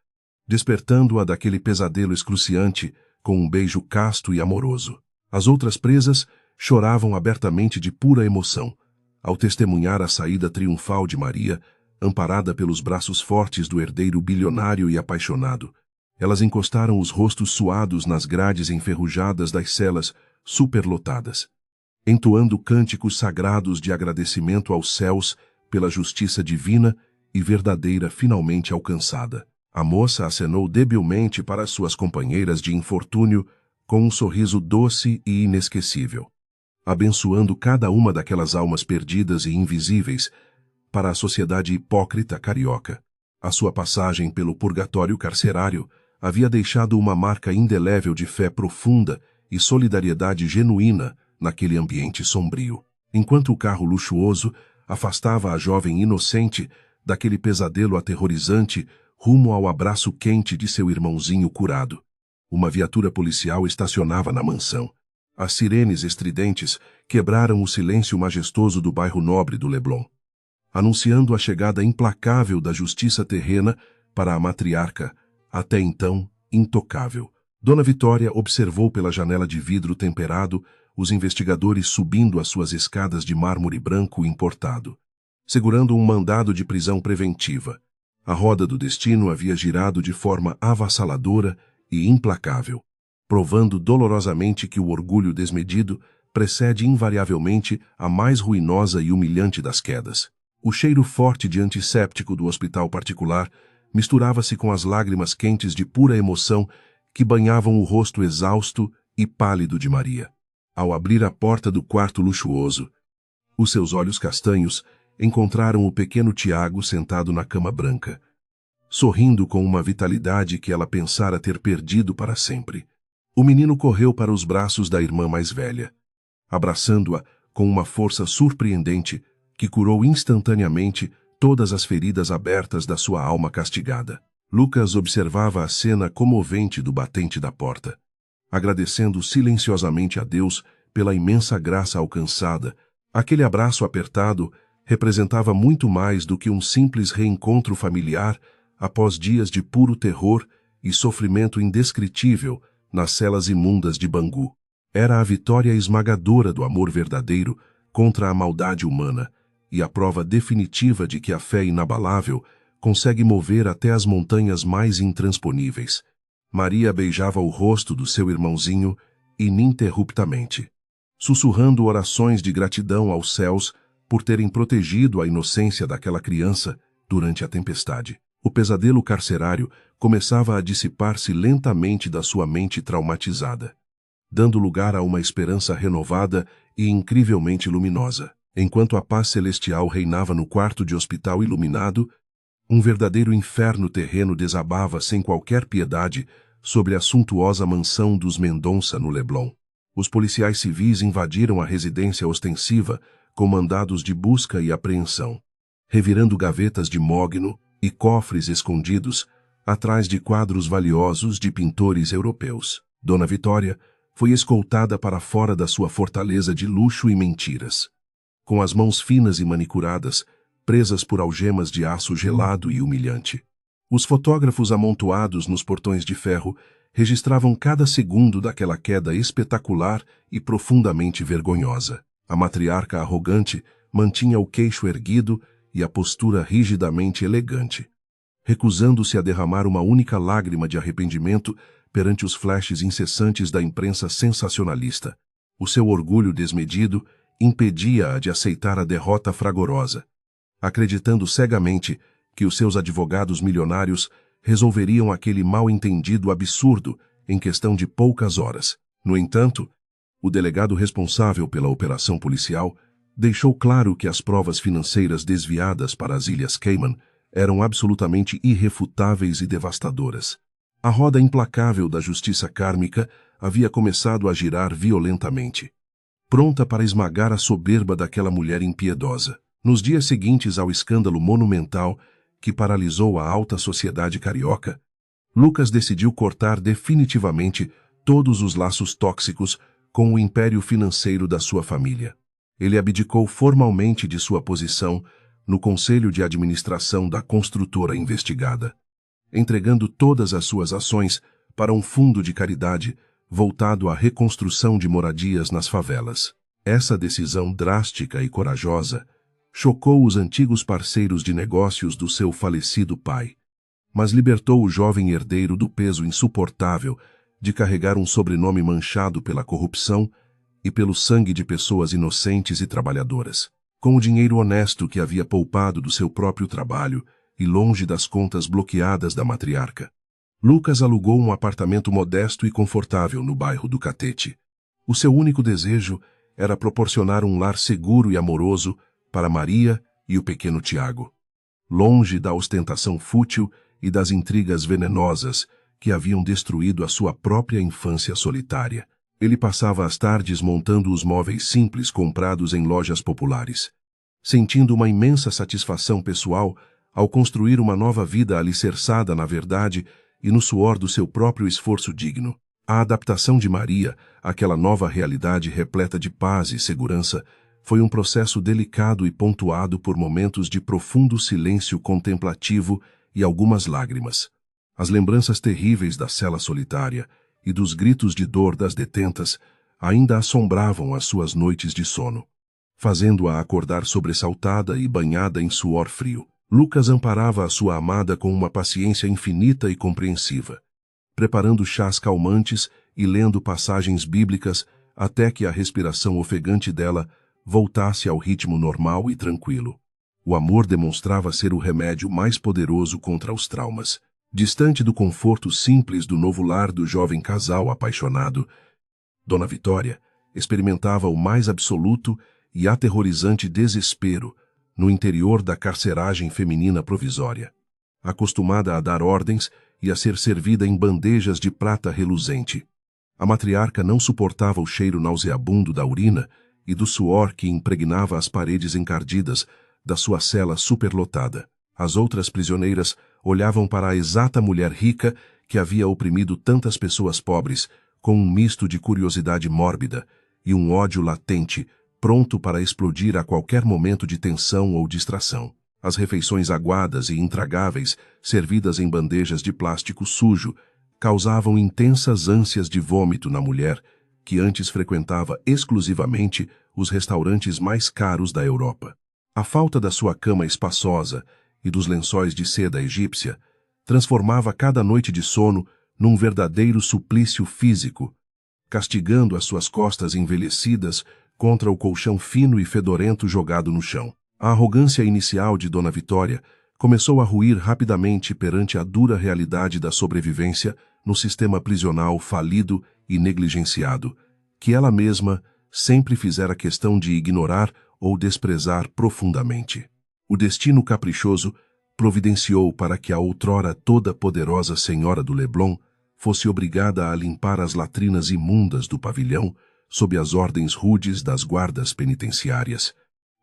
despertando-a daquele pesadelo excruciante com um beijo casto e amoroso. As outras presas choravam abertamente de pura emoção, ao testemunhar a saída triunfal de Maria, amparada pelos braços fortes do herdeiro bilionário e apaixonado. Elas encostaram os rostos suados nas grades enferrujadas das celas superlotadas, entoando cânticos sagrados de agradecimento aos céus pela justiça divina e verdadeira finalmente alcançada. A moça acenou debilmente para suas companheiras de infortúnio com um sorriso doce e inesquecível, abençoando cada uma daquelas almas perdidas e invisíveis para a sociedade hipócrita carioca. A sua passagem pelo purgatório carcerário havia deixado uma marca indelével de fé profunda e solidariedade genuína naquele ambiente sombrio. Enquanto o carro luxuoso afastava a jovem inocente daquele pesadelo aterrorizante rumo ao abraço quente de seu irmãozinho curado, uma viatura policial estacionava na mansão. As sirenes estridentes quebraram o silêncio majestoso do bairro nobre do Leblon, anunciando a chegada implacável da justiça terrena para a matriarca, até então intocável. Dona Vitória observou pela janela de vidro temperado os investigadores subindo as suas escadas de mármore branco importado, segurando um mandado de prisão preventiva. A roda do destino havia girado de forma avassaladora e implacável, provando dolorosamente que o orgulho desmedido precede invariavelmente a mais ruinosa e humilhante das quedas. O cheiro forte de antisséptico do hospital particular misturava-se com as lágrimas quentes de pura emoção que banhavam o rosto exausto e pálido de Maria. Ao abrir a porta do quarto luxuoso, os seus olhos castanhos encontraram o pequeno Tiago sentado na cama branca, sorrindo com uma vitalidade que ela pensara ter perdido para sempre. O menino correu para os braços da irmã mais velha, abraçando-a com uma força surpreendente que curou instantaneamente todas as feridas abertas da sua alma castigada. Lucas observava a cena comovente do batente da porta, agradecendo silenciosamente a Deus pela imensa graça alcançada. Aquele abraço apertado representava muito mais do que um simples reencontro familiar após dias de puro terror e sofrimento indescritível nas celas imundas de Bangu. Era a vitória esmagadora do amor verdadeiro contra a maldade humana e a prova definitiva de que a fé inabalável consegue mover até as montanhas mais intransponíveis. Maria beijava o rosto do seu irmãozinho ininterruptamente, sussurrando orações de gratidão aos céus por terem protegido a inocência daquela criança durante a tempestade. O pesadelo carcerário começava a dissipar-se lentamente da sua mente traumatizada, dando lugar a uma esperança renovada e incrivelmente luminosa. Enquanto a paz celestial reinava no quarto de hospital iluminado, um verdadeiro inferno terreno desabava sem qualquer piedade sobre a suntuosa mansão dos Mendonça no Leblon. Os policiais civis invadiram a residência ostensiva com mandados de busca e apreensão, revirando gavetas de mogno e cofres escondidos atrás de quadros valiosos de pintores europeus. Dona Vitória foi escoltada para fora da sua fortaleza de luxo e mentiras, com as mãos finas e manicuradas, presas por algemas de aço gelado e humilhante. Os fotógrafos amontoados nos portões de ferro registravam cada segundo daquela queda espetacular e profundamente vergonhosa. A matriarca arrogante mantinha o queixo erguido e a postura rigidamente elegante, recusando-se a derramar uma única lágrima de arrependimento perante os flashes incessantes da imprensa sensacionalista. O seu orgulho desmedido impedia-a de aceitar a derrota fragorosa, acreditando cegamente que os seus advogados milionários resolveriam aquele mal-entendido absurdo em questão de poucas horas. No entanto, o delegado responsável pela operação policial deixou claro que as provas financeiras desviadas para as Ilhas Cayman eram absolutamente irrefutáveis e devastadoras. A roda implacável da justiça kármica havia começado a girar violentamente, pronta para esmagar a soberba daquela mulher impiedosa. Nos dias seguintes ao escândalo monumental que paralisou a alta sociedade carioca, Lucas decidiu cortar definitivamente todos os laços tóxicos com o império financeiro da sua família. Ele abdicou formalmente de sua posição no conselho de administração da construtora investigada, entregando todas as suas ações para um fundo de caridade voltado à reconstrução de moradias nas favelas. Essa decisão drástica e corajosa chocou os antigos parceiros de negócios do seu falecido pai, mas libertou o jovem herdeiro do peso insuportável de carregar um sobrenome manchado pela corrupção e pelo sangue de pessoas inocentes e trabalhadoras. Com o dinheiro honesto que havia poupado do seu próprio trabalho e longe das contas bloqueadas da matriarca, Lucas alugou um apartamento modesto e confortável no bairro do Catete. O seu único desejo era proporcionar um lar seguro e amoroso para Maria e o pequeno Tiago, longe da ostentação fútil e das intrigas venenosas que haviam destruído a sua própria infância solitária. Ele passava as tardes montando os móveis simples comprados em lojas populares, sentindo uma imensa satisfação pessoal ao construir uma nova vida alicerçada na verdade e no suor do seu próprio esforço digno. A adaptação de Maria àquela nova realidade repleta de paz e segurança foi um processo delicado e pontuado por momentos de profundo silêncio contemplativo e algumas lágrimas. As lembranças terríveis da cela solitária e dos gritos de dor das detentas ainda assombravam as suas noites de sono, fazendo-a acordar sobressaltada e banhada em suor frio. Lucas amparava a sua amada com uma paciência infinita e compreensiva, preparando chás calmantes e lendo passagens bíblicas até que a respiração ofegante dela voltasse ao ritmo normal e tranquilo. O amor demonstrava ser o remédio mais poderoso contra os traumas. Distante do conforto simples do novo lar do jovem casal apaixonado, Dona Vitória experimentava o mais absoluto e aterrorizante desespero no interior da carceragem feminina provisória. Acostumada a dar ordens e a ser servida em bandejas de prata reluzente, a matriarca não suportava o cheiro nauseabundo da urina e do suor que impregnava as paredes encardidas da sua cela superlotada. As outras prisioneiras olhavam para a exata mulher rica que havia oprimido tantas pessoas pobres, com um misto de curiosidade mórbida e um ódio latente, pronto para explodir a qualquer momento de tensão ou distração. As refeições aguadas e intragáveis, servidas em bandejas de plástico sujo, causavam intensas ânsias de vômito na mulher, que antes frequentava exclusivamente os restaurantes mais caros da Europa. A falta da sua cama espaçosa e dos lençóis de seda egípcia transformava cada noite de sono num verdadeiro suplício físico, castigando as suas costas envelhecidas contra o colchão fino e fedorento jogado no chão. A arrogância inicial de Dona Vitória começou a ruir rapidamente perante a dura realidade da sobrevivência no sistema prisional falido e negligenciado, que ela mesma sempre fizera questão de ignorar ou desprezar profundamente. O destino caprichoso providenciou para que a outrora toda-poderosa senhora do Leblon fosse obrigada a limpar as latrinas imundas do pavilhão sob as ordens rudes das guardas penitenciárias.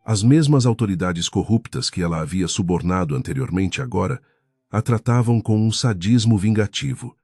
As mesmas autoridades corruptas que ela havia subornado anteriormente agora a tratavam com um sadismo vingativo,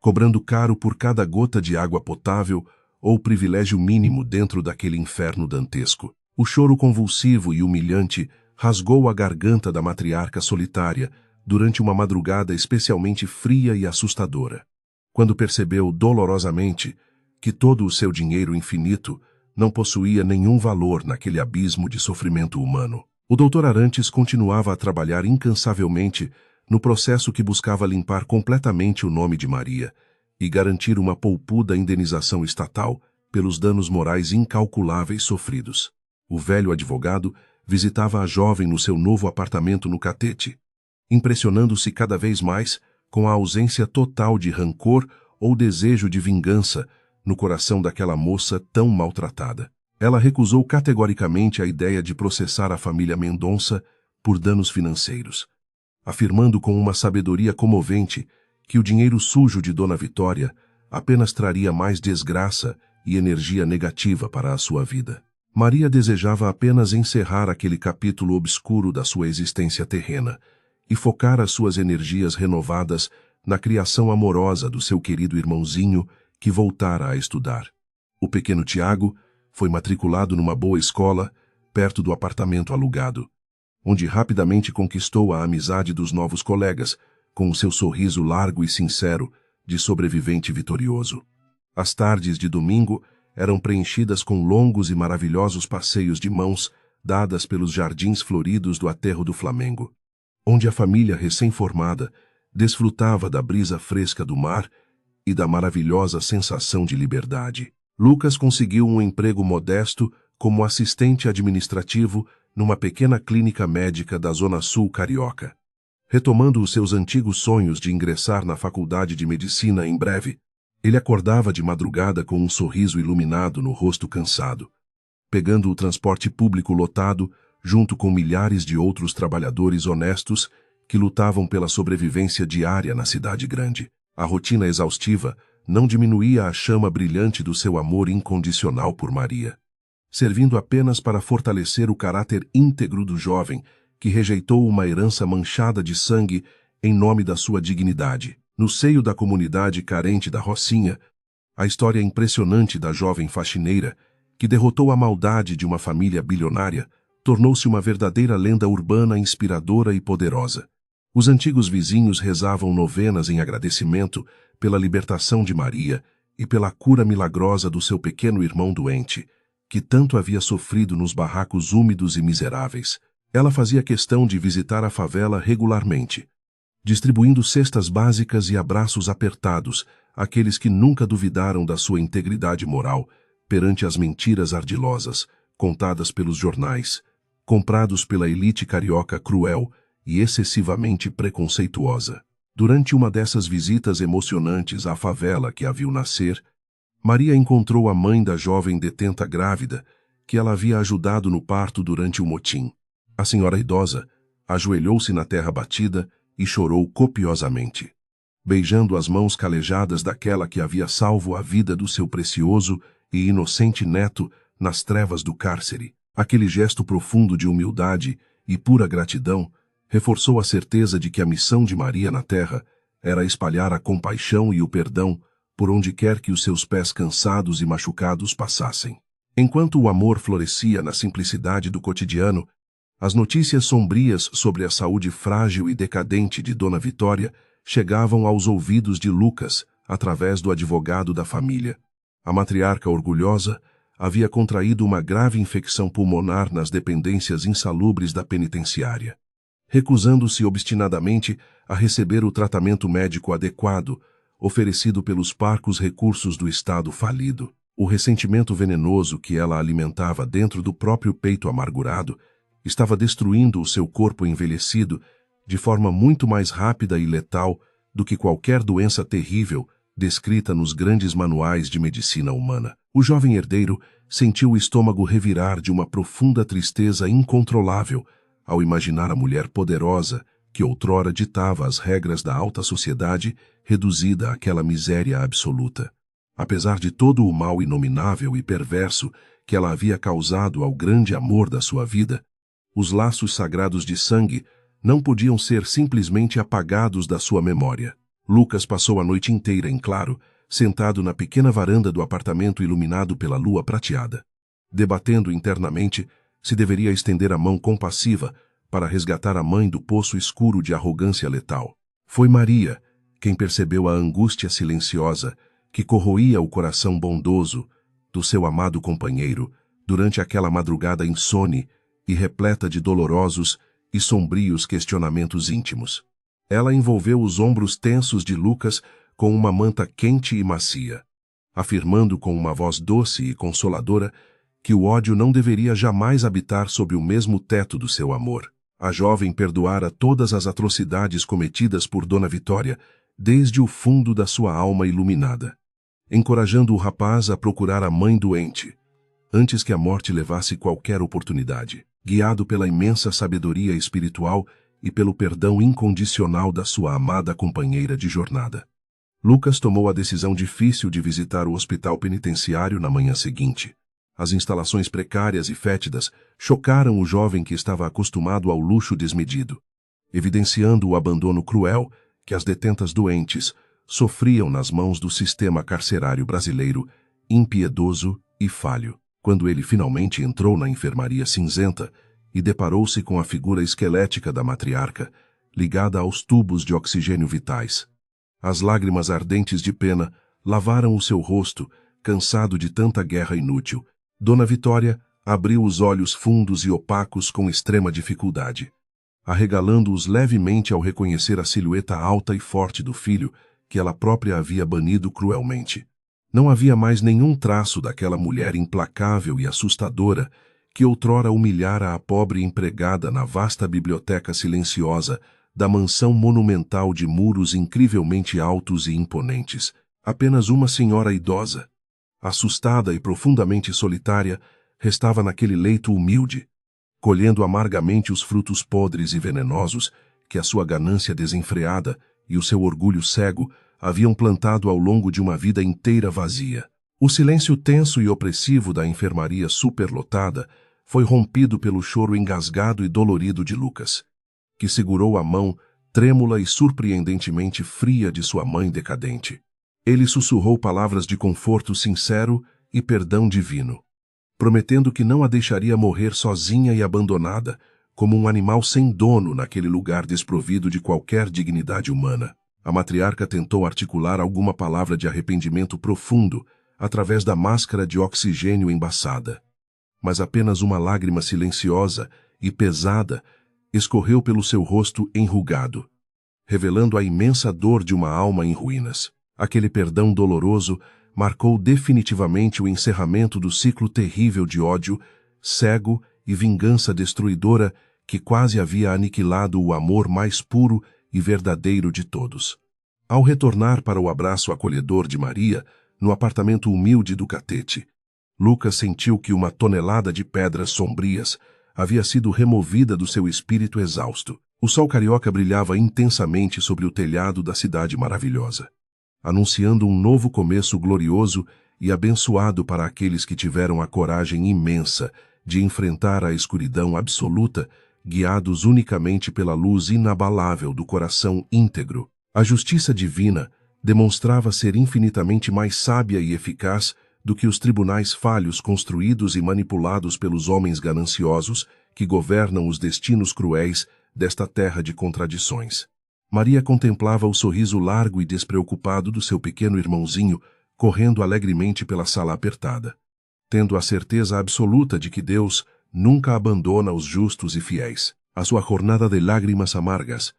cobrando caro por cada gota de água potável ou privilégio mínimo dentro daquele inferno dantesco. O choro convulsivo e humilhante rasgou a garganta da matriarca solitária durante uma madrugada especialmente fria e assustadora, quando percebeu dolorosamente que todo o seu dinheiro infinito não possuía nenhum valor naquele abismo de sofrimento humano. O Dr. Arantes continuava a trabalhar incansavelmente no processo que buscava limpar completamente o nome de Maria e garantir uma polpuda indenização estatal pelos danos morais incalculáveis sofridos. O velho advogado visitava a jovem no seu novo apartamento no Catete, impressionando-se cada vez mais com a ausência total de rancor ou desejo de vingança no coração daquela moça tão maltratada. Ela recusou categoricamente a ideia de processar a família Mendonça por danos financeiros, afirmando com uma sabedoria comovente que o dinheiro sujo de Dona Vitória apenas traria mais desgraça e energia negativa para a sua vida. Maria desejava apenas encerrar aquele capítulo obscuro da sua existência terrena e focar as suas energias renovadas na criação amorosa do seu querido irmãozinho que voltara a estudar. O pequeno Tiago foi matriculado numa boa escola, perto do apartamento alugado, onde rapidamente conquistou a amizade dos novos colegas, com o seu sorriso largo e sincero de sobrevivente vitorioso. As tardes de domingo eram preenchidas com longos e maravilhosos passeios de mãos dadas pelos jardins floridos do aterro do Flamengo, onde a família recém-formada desfrutava da brisa fresca do mar e da maravilhosa sensação de liberdade. Lucas conseguiu um emprego modesto como assistente administrativo numa pequena clínica médica da Zona Sul carioca. Retomando os seus antigos sonhos de ingressar na faculdade de medicina em breve, ele acordava de madrugada com um sorriso iluminado no rosto cansado, pegando o transporte público lotado junto com milhares de outros trabalhadores honestos que lutavam pela sobrevivência diária na cidade grande. A rotina exaustiva não diminuía a chama brilhante do seu amor incondicional por Maria, servindo apenas para fortalecer o caráter íntegro do jovem que rejeitou uma herança manchada de sangue em nome da sua dignidade. No seio da comunidade carente da Rocinha, a história impressionante da jovem faxineira, que derrotou a maldade de uma família bilionária, tornou-se uma verdadeira lenda urbana inspiradora e poderosa. Os antigos vizinhos rezavam novenas em agradecimento pela libertação de Maria e pela cura milagrosa do seu pequeno irmão doente, que tanto havia sofrido nos barracos úmidos e miseráveis. Ela fazia questão de visitar a favela regularmente, distribuindo cestas básicas e abraços apertados àqueles que nunca duvidaram da sua integridade moral perante as mentiras ardilosas contadas pelos jornais, comprados pela elite carioca cruel e excessivamente preconceituosa. Durante uma dessas visitas emocionantes à favela que a viu nascer, Maria encontrou a mãe da jovem detenta grávida que ela havia ajudado no parto durante o motim. A senhora idosa ajoelhou-se na terra batida e chorou copiosamente, beijando as mãos calejadas daquela que havia salvo a vida do seu precioso e inocente neto nas trevas do cárcere. Aquele gesto profundo de humildade e pura gratidão reforçou a certeza de que a missão de Maria na terra era espalhar a compaixão e o perdão por onde quer que os seus pés cansados e machucados passassem. Enquanto o amor florescia na simplicidade do cotidiano, as notícias sombrias sobre a saúde frágil e decadente de Dona Vitória chegavam aos ouvidos de Lucas através do advogado da família. A matriarca orgulhosa havia contraído uma grave infecção pulmonar nas dependências insalubres da penitenciária. Recusando-se obstinadamente a receber o tratamento médico adequado, oferecido pelos parcos recursos do Estado falido, o ressentimento venenoso que ela alimentava dentro do próprio peito amargurado estava destruindo o seu corpo envelhecido de forma muito mais rápida e letal do que qualquer doença terrível descrita nos grandes manuais de medicina humana. O jovem herdeiro sentiu o estômago revirar de uma profunda tristeza incontrolável ao imaginar a mulher poderosa que outrora ditava as regras da alta sociedade reduzida àquela miséria absoluta. Apesar de todo o mal inominável e perverso que ela havia causado ao grande amor da sua vida, os laços sagrados de sangue não podiam ser simplesmente apagados da sua memória. Lucas passou a noite inteira em claro, sentado na pequena varanda do apartamento iluminado pela lua prateada, debatendo internamente se deveria estender a mão compassiva para resgatar a mãe do poço escuro de arrogância letal. Foi Maria quem percebeu a angústia silenciosa que corroía o coração bondoso do seu amado companheiro durante aquela madrugada insone e repleta de dolorosos e sombrios questionamentos íntimos. Ela envolveu os ombros tensos de Lucas com uma manta quente e macia, afirmando com uma voz doce e consoladora que o ódio não deveria jamais habitar sob o mesmo teto do seu amor. A jovem perdoara todas as atrocidades cometidas por Dona Vitória desde o fundo da sua alma iluminada, encorajando o rapaz a procurar a mãe doente, antes que a morte levasse qualquer oportunidade. Guiado pela imensa sabedoria espiritual e pelo perdão incondicional da sua amada companheira de jornada, Lucas tomou a decisão difícil de visitar o hospital penitenciário na manhã seguinte. As instalações precárias e fétidas chocaram o jovem que estava acostumado ao luxo desmedido, evidenciando o abandono cruel que as detentas doentes sofriam nas mãos do sistema carcerário brasileiro, impiedoso e falho. Quando ele finalmente entrou na enfermaria cinzenta e deparou-se com a figura esquelética da matriarca, ligada aos tubos de oxigênio vitais, as lágrimas ardentes de pena lavaram o seu rosto, cansado de tanta guerra inútil. Dona Vitória abriu os olhos fundos e opacos com extrema dificuldade, arregalando-os levemente ao reconhecer a silhueta alta e forte do filho que ela própria havia banido cruelmente. Não havia mais nenhum traço daquela mulher implacável e assustadora que outrora humilhara a pobre empregada na vasta biblioteca silenciosa da mansão monumental de muros incrivelmente altos e imponentes. Apenas uma senhora idosa, assustada e profundamente solitária, restava naquele leito humilde, colhendo amargamente os frutos podres e venenosos que a sua ganância desenfreada e o seu orgulho cego haviam plantado ao longo de uma vida inteira vazia. O silêncio tenso e opressivo da enfermaria superlotada foi rompido pelo choro engasgado e dolorido de Lucas, que segurou a mão trêmula e surpreendentemente fria de sua mãe decadente. Ele sussurrou palavras de conforto sincero e perdão divino, prometendo que não a deixaria morrer sozinha e abandonada, como um animal sem dono naquele lugar desprovido de qualquer dignidade humana. A matriarca tentou articular alguma palavra de arrependimento profundo através da máscara de oxigênio embaçada, mas apenas uma lágrima silenciosa e pesada escorreu pelo seu rosto enrugado, revelando a imensa dor de uma alma em ruínas. Aquele perdão doloroso marcou definitivamente o encerramento do ciclo terrível de ódio, cego e vingança destruidora que quase havia aniquilado o amor mais puro e verdadeiro de todos. Ao retornar para o abraço acolhedor de Maria, no apartamento humilde do Catete, Lucas sentiu que uma tonelada de pedras sombrias havia sido removida do seu espírito exausto. O sol carioca brilhava intensamente sobre o telhado da cidade maravilhosa, anunciando um novo começo glorioso e abençoado para aqueles que tiveram a coragem imensa de enfrentar a escuridão absoluta guiados unicamente pela luz inabalável do coração íntegro. A justiça divina demonstrava ser infinitamente mais sábia e eficaz do que os tribunais falhos construídos e manipulados pelos homens gananciosos que governam os destinos cruéis desta terra de contradições. Maria contemplava o sorriso largo e despreocupado do seu pequeno irmãozinho, correndo alegremente pela sala apertada, tendo a certeza absoluta de que Deus nunca abandona os justos e fiéis. A sua jornada de lágrimas amargas,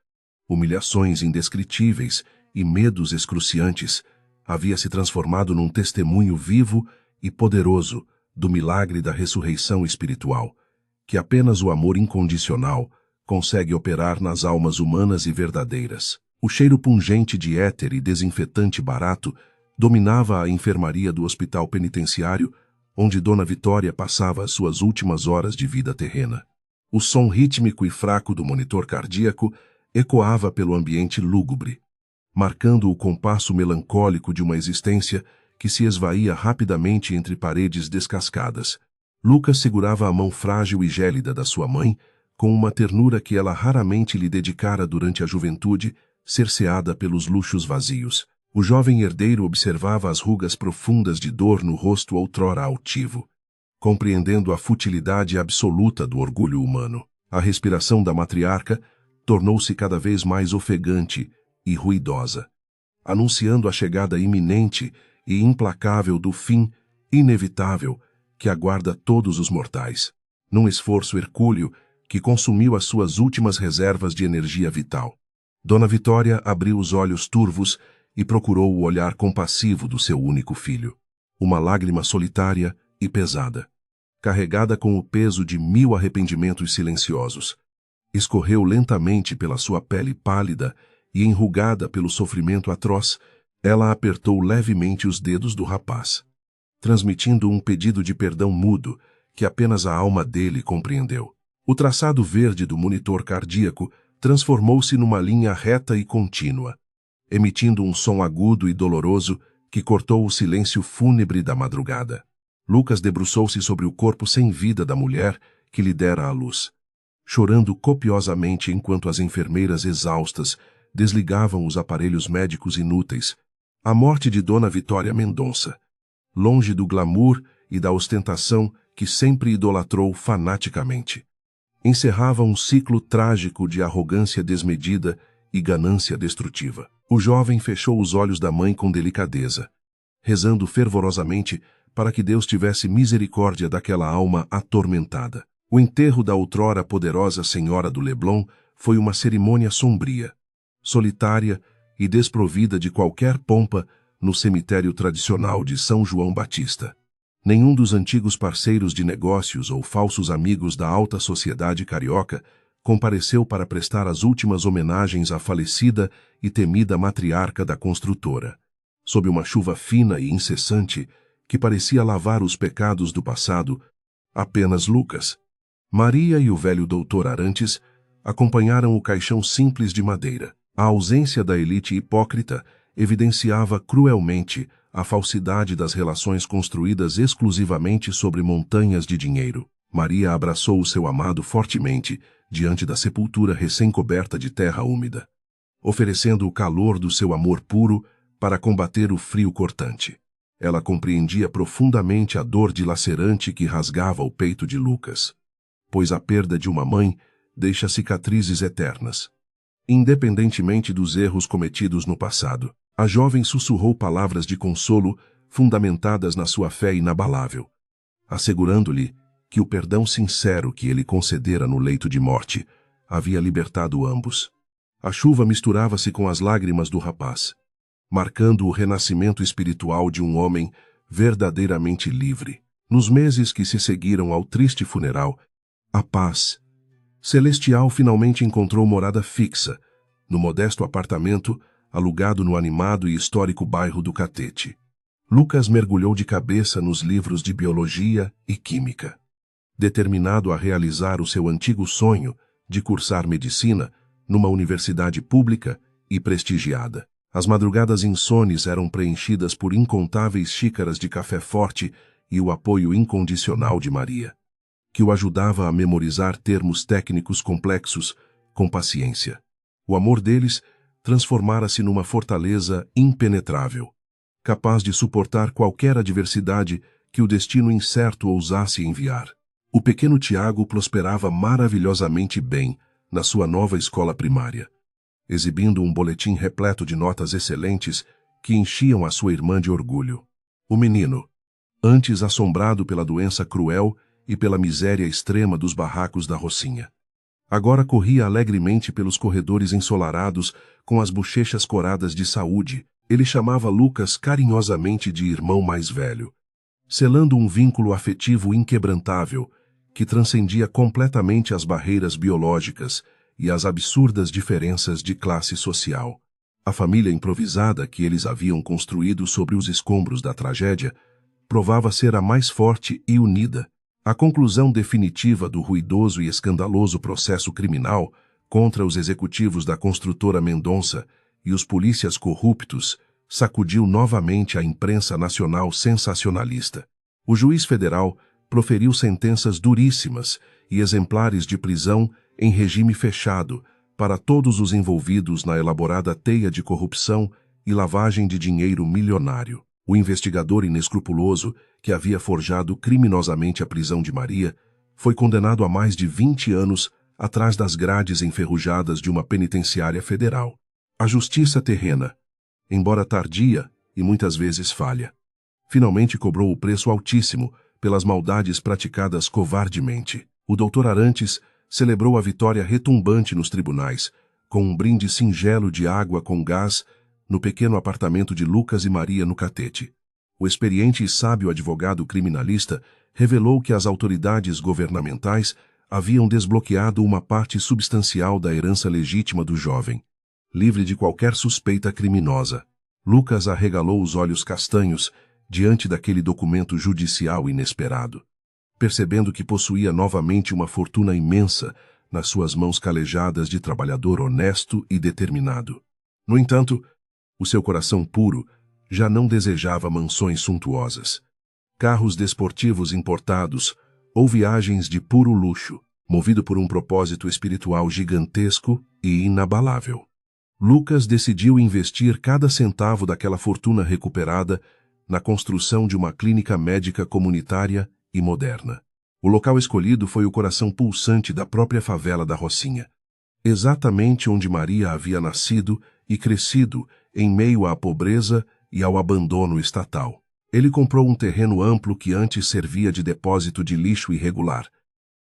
humilhações indescritíveis e medos excruciantes havia se transformado num testemunho vivo e poderoso do milagre da ressurreição espiritual, que apenas o amor incondicional consegue operar nas almas humanas e verdadeiras. O cheiro pungente de éter e desinfetante barato dominava a enfermaria do hospital penitenciário, onde Dona Vitória passava as suas últimas horas de vida terrena. O som rítmico e fraco do monitor cardíaco ecoava pelo ambiente lúgubre, marcando o compasso melancólico de uma existência que se esvaía rapidamente entre paredes descascadas. Lucas segurava a mão frágil e gélida da sua mãe, com uma ternura que ela raramente lhe dedicara durante a juventude, cerceada pelos luxos vazios. O jovem herdeiro observava as rugas profundas de dor no rosto outrora altivo, compreendendo a futilidade absoluta do orgulho humano. A respiração da matriarca tornou-se cada vez mais ofegante e ruidosa, anunciando a chegada iminente e implacável do fim inevitável que aguarda todos os mortais, num esforço hercúleo que consumiu as suas últimas reservas de energia vital. Dona Vitória abriu os olhos turvos e procurou o olhar compassivo do seu único filho. Uma lágrima solitária e pesada, carregada com o peso de 1000 arrependimentos silenciosos, escorreu lentamente pela sua pele pálida e enrugada pelo sofrimento atroz. Ela apertou levemente os dedos do rapaz, transmitindo um pedido de perdão mudo que apenas a alma dele compreendeu. O traçado verde do monitor cardíaco transformou-se numa linha reta e contínua, emitindo um som agudo e doloroso que cortou o silêncio fúnebre da madrugada. Lucas debruçou-se sobre o corpo sem vida da mulher que lhe dera à luz, chorando copiosamente enquanto as enfermeiras exaustas desligavam os aparelhos médicos inúteis. A morte de Dona Vitória Mendonça, longe do glamour e da ostentação que sempre idolatrou fanaticamente, encerrava um ciclo trágico de arrogância desmedida e ganância destrutiva. O jovem fechou os olhos da mãe com delicadeza, rezando fervorosamente para que Deus tivesse misericórdia daquela alma atormentada. O enterro da outrora poderosa Senhora do Leblon foi uma cerimônia sombria, solitária e desprovida de qualquer pompa no cemitério tradicional de São João Batista. Nenhum dos antigos parceiros de negócios ou falsos amigos da alta sociedade carioca compareceu para prestar as últimas homenagens à falecida e temida matriarca da construtora. Sob uma chuva fina e incessante que parecia lavar os pecados do passado, apenas Lucas, Maria e o velho doutor Arantes acompanharam o caixão simples de madeira. A ausência da elite hipócrita evidenciava cruelmente a falsidade das relações construídas exclusivamente sobre montanhas de dinheiro. Maria abraçou o seu amado fortemente diante da sepultura recém-coberta de terra úmida, oferecendo o calor do seu amor puro para combater o frio cortante. Ela compreendia profundamente a dor dilacerante que rasgava o peito de Lucas, pois a perda de uma mãe deixa cicatrizes eternas, independentemente dos erros cometidos no passado. A jovem sussurrou palavras de consolo fundamentadas na sua fé inabalável, assegurando-lhe que o perdão sincero que ele concedera no leito de morte havia libertado ambos. A chuva misturava-se com as lágrimas do rapaz, marcando o renascimento espiritual de um homem verdadeiramente livre. Nos meses que se seguiram ao triste funeral, a paz celestial finalmente encontrou morada fixa, no modesto apartamento alugado no animado e histórico bairro do Catete. Lucas mergulhou de cabeça nos livros de biologia e química, determinado a realizar o seu antigo sonho de cursar medicina numa universidade pública e prestigiada. As madrugadas insones eram preenchidas por incontáveis xícaras de café forte e o apoio incondicional de Maria, que o ajudava a memorizar termos técnicos complexos com paciência. O amor deles transformara-se numa fortaleza impenetrável, capaz de suportar qualquer adversidade que o destino incerto ousasse enviar. O pequeno Tiago prosperava maravilhosamente bem na sua nova escola primária, exibindo um boletim repleto de notas excelentes que enchiam a sua irmã de orgulho. O menino, antes assombrado pela doença cruel e pela miséria extrema dos barracos da Rocinha, agora corria alegremente pelos corredores ensolarados com as bochechas coradas de saúde. Ele chamava Lucas carinhosamente de irmão mais velho, selando um vínculo afetivo inquebrantável que transcendia completamente as barreiras biológicas e as absurdas diferenças de classe social. A família improvisada que eles haviam construído sobre os escombros da tragédia provava ser a mais forte e unida. A conclusão definitiva do ruidoso e escandaloso processo criminal contra os executivos da construtora Mendonça e os polícias corruptos sacudiu novamente a imprensa nacional sensacionalista. O juiz federal proferiu sentenças duríssimas e exemplares de prisão em regime fechado para todos os envolvidos na elaborada teia de corrupção e lavagem de dinheiro milionário. O investigador inescrupuloso, que havia forjado criminosamente a prisão de Maria, foi condenado a mais de 20 anos atrás das grades enferrujadas de uma penitenciária federal. A justiça terrena, embora tardia e muitas vezes falha, finalmente cobrou o preço altíssimo pelas maldades praticadas covardemente. O Dr. Arantes celebrou a vitória retumbante nos tribunais, com um brinde singelo de água com gás no pequeno apartamento de Lucas e Maria no Catete. O experiente e sábio advogado criminalista revelou que as autoridades governamentais haviam desbloqueado uma parte substancial da herança legítima do jovem, livre de qualquer suspeita criminosa. Lucas arregalou os olhos castanhos diante daquele documento judicial inesperado, percebendo que possuía novamente uma fortuna imensa nas suas mãos calejadas de trabalhador honesto e determinado. No entanto, o seu coração puro já não desejava mansões suntuosas, carros desportivos importados ou viagens de puro luxo, movido por um propósito espiritual gigantesco e inabalável. Lucas decidiu investir cada centavo daquela fortuna recuperada na construção de uma clínica médica comunitária e moderna. O local escolhido foi o coração pulsante da própria favela da Rocinha, exatamente onde Maria havia nascido e crescido em meio à pobreza e ao abandono estatal. Ele comprou um terreno amplo que antes servia de depósito de lixo irregular,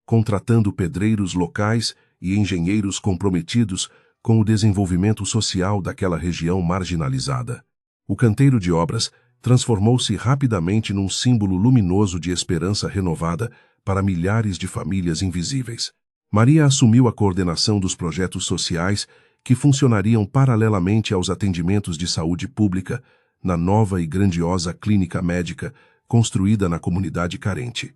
contratando pedreiros locais e engenheiros comprometidos com o desenvolvimento social daquela região marginalizada. O canteiro de obras transformou-se rapidamente num símbolo luminoso de esperança renovada para milhares de famílias invisíveis. Maria assumiu a coordenação dos projetos sociais que funcionariam paralelamente aos atendimentos de saúde pública na nova e grandiosa clínica médica construída na comunidade carente.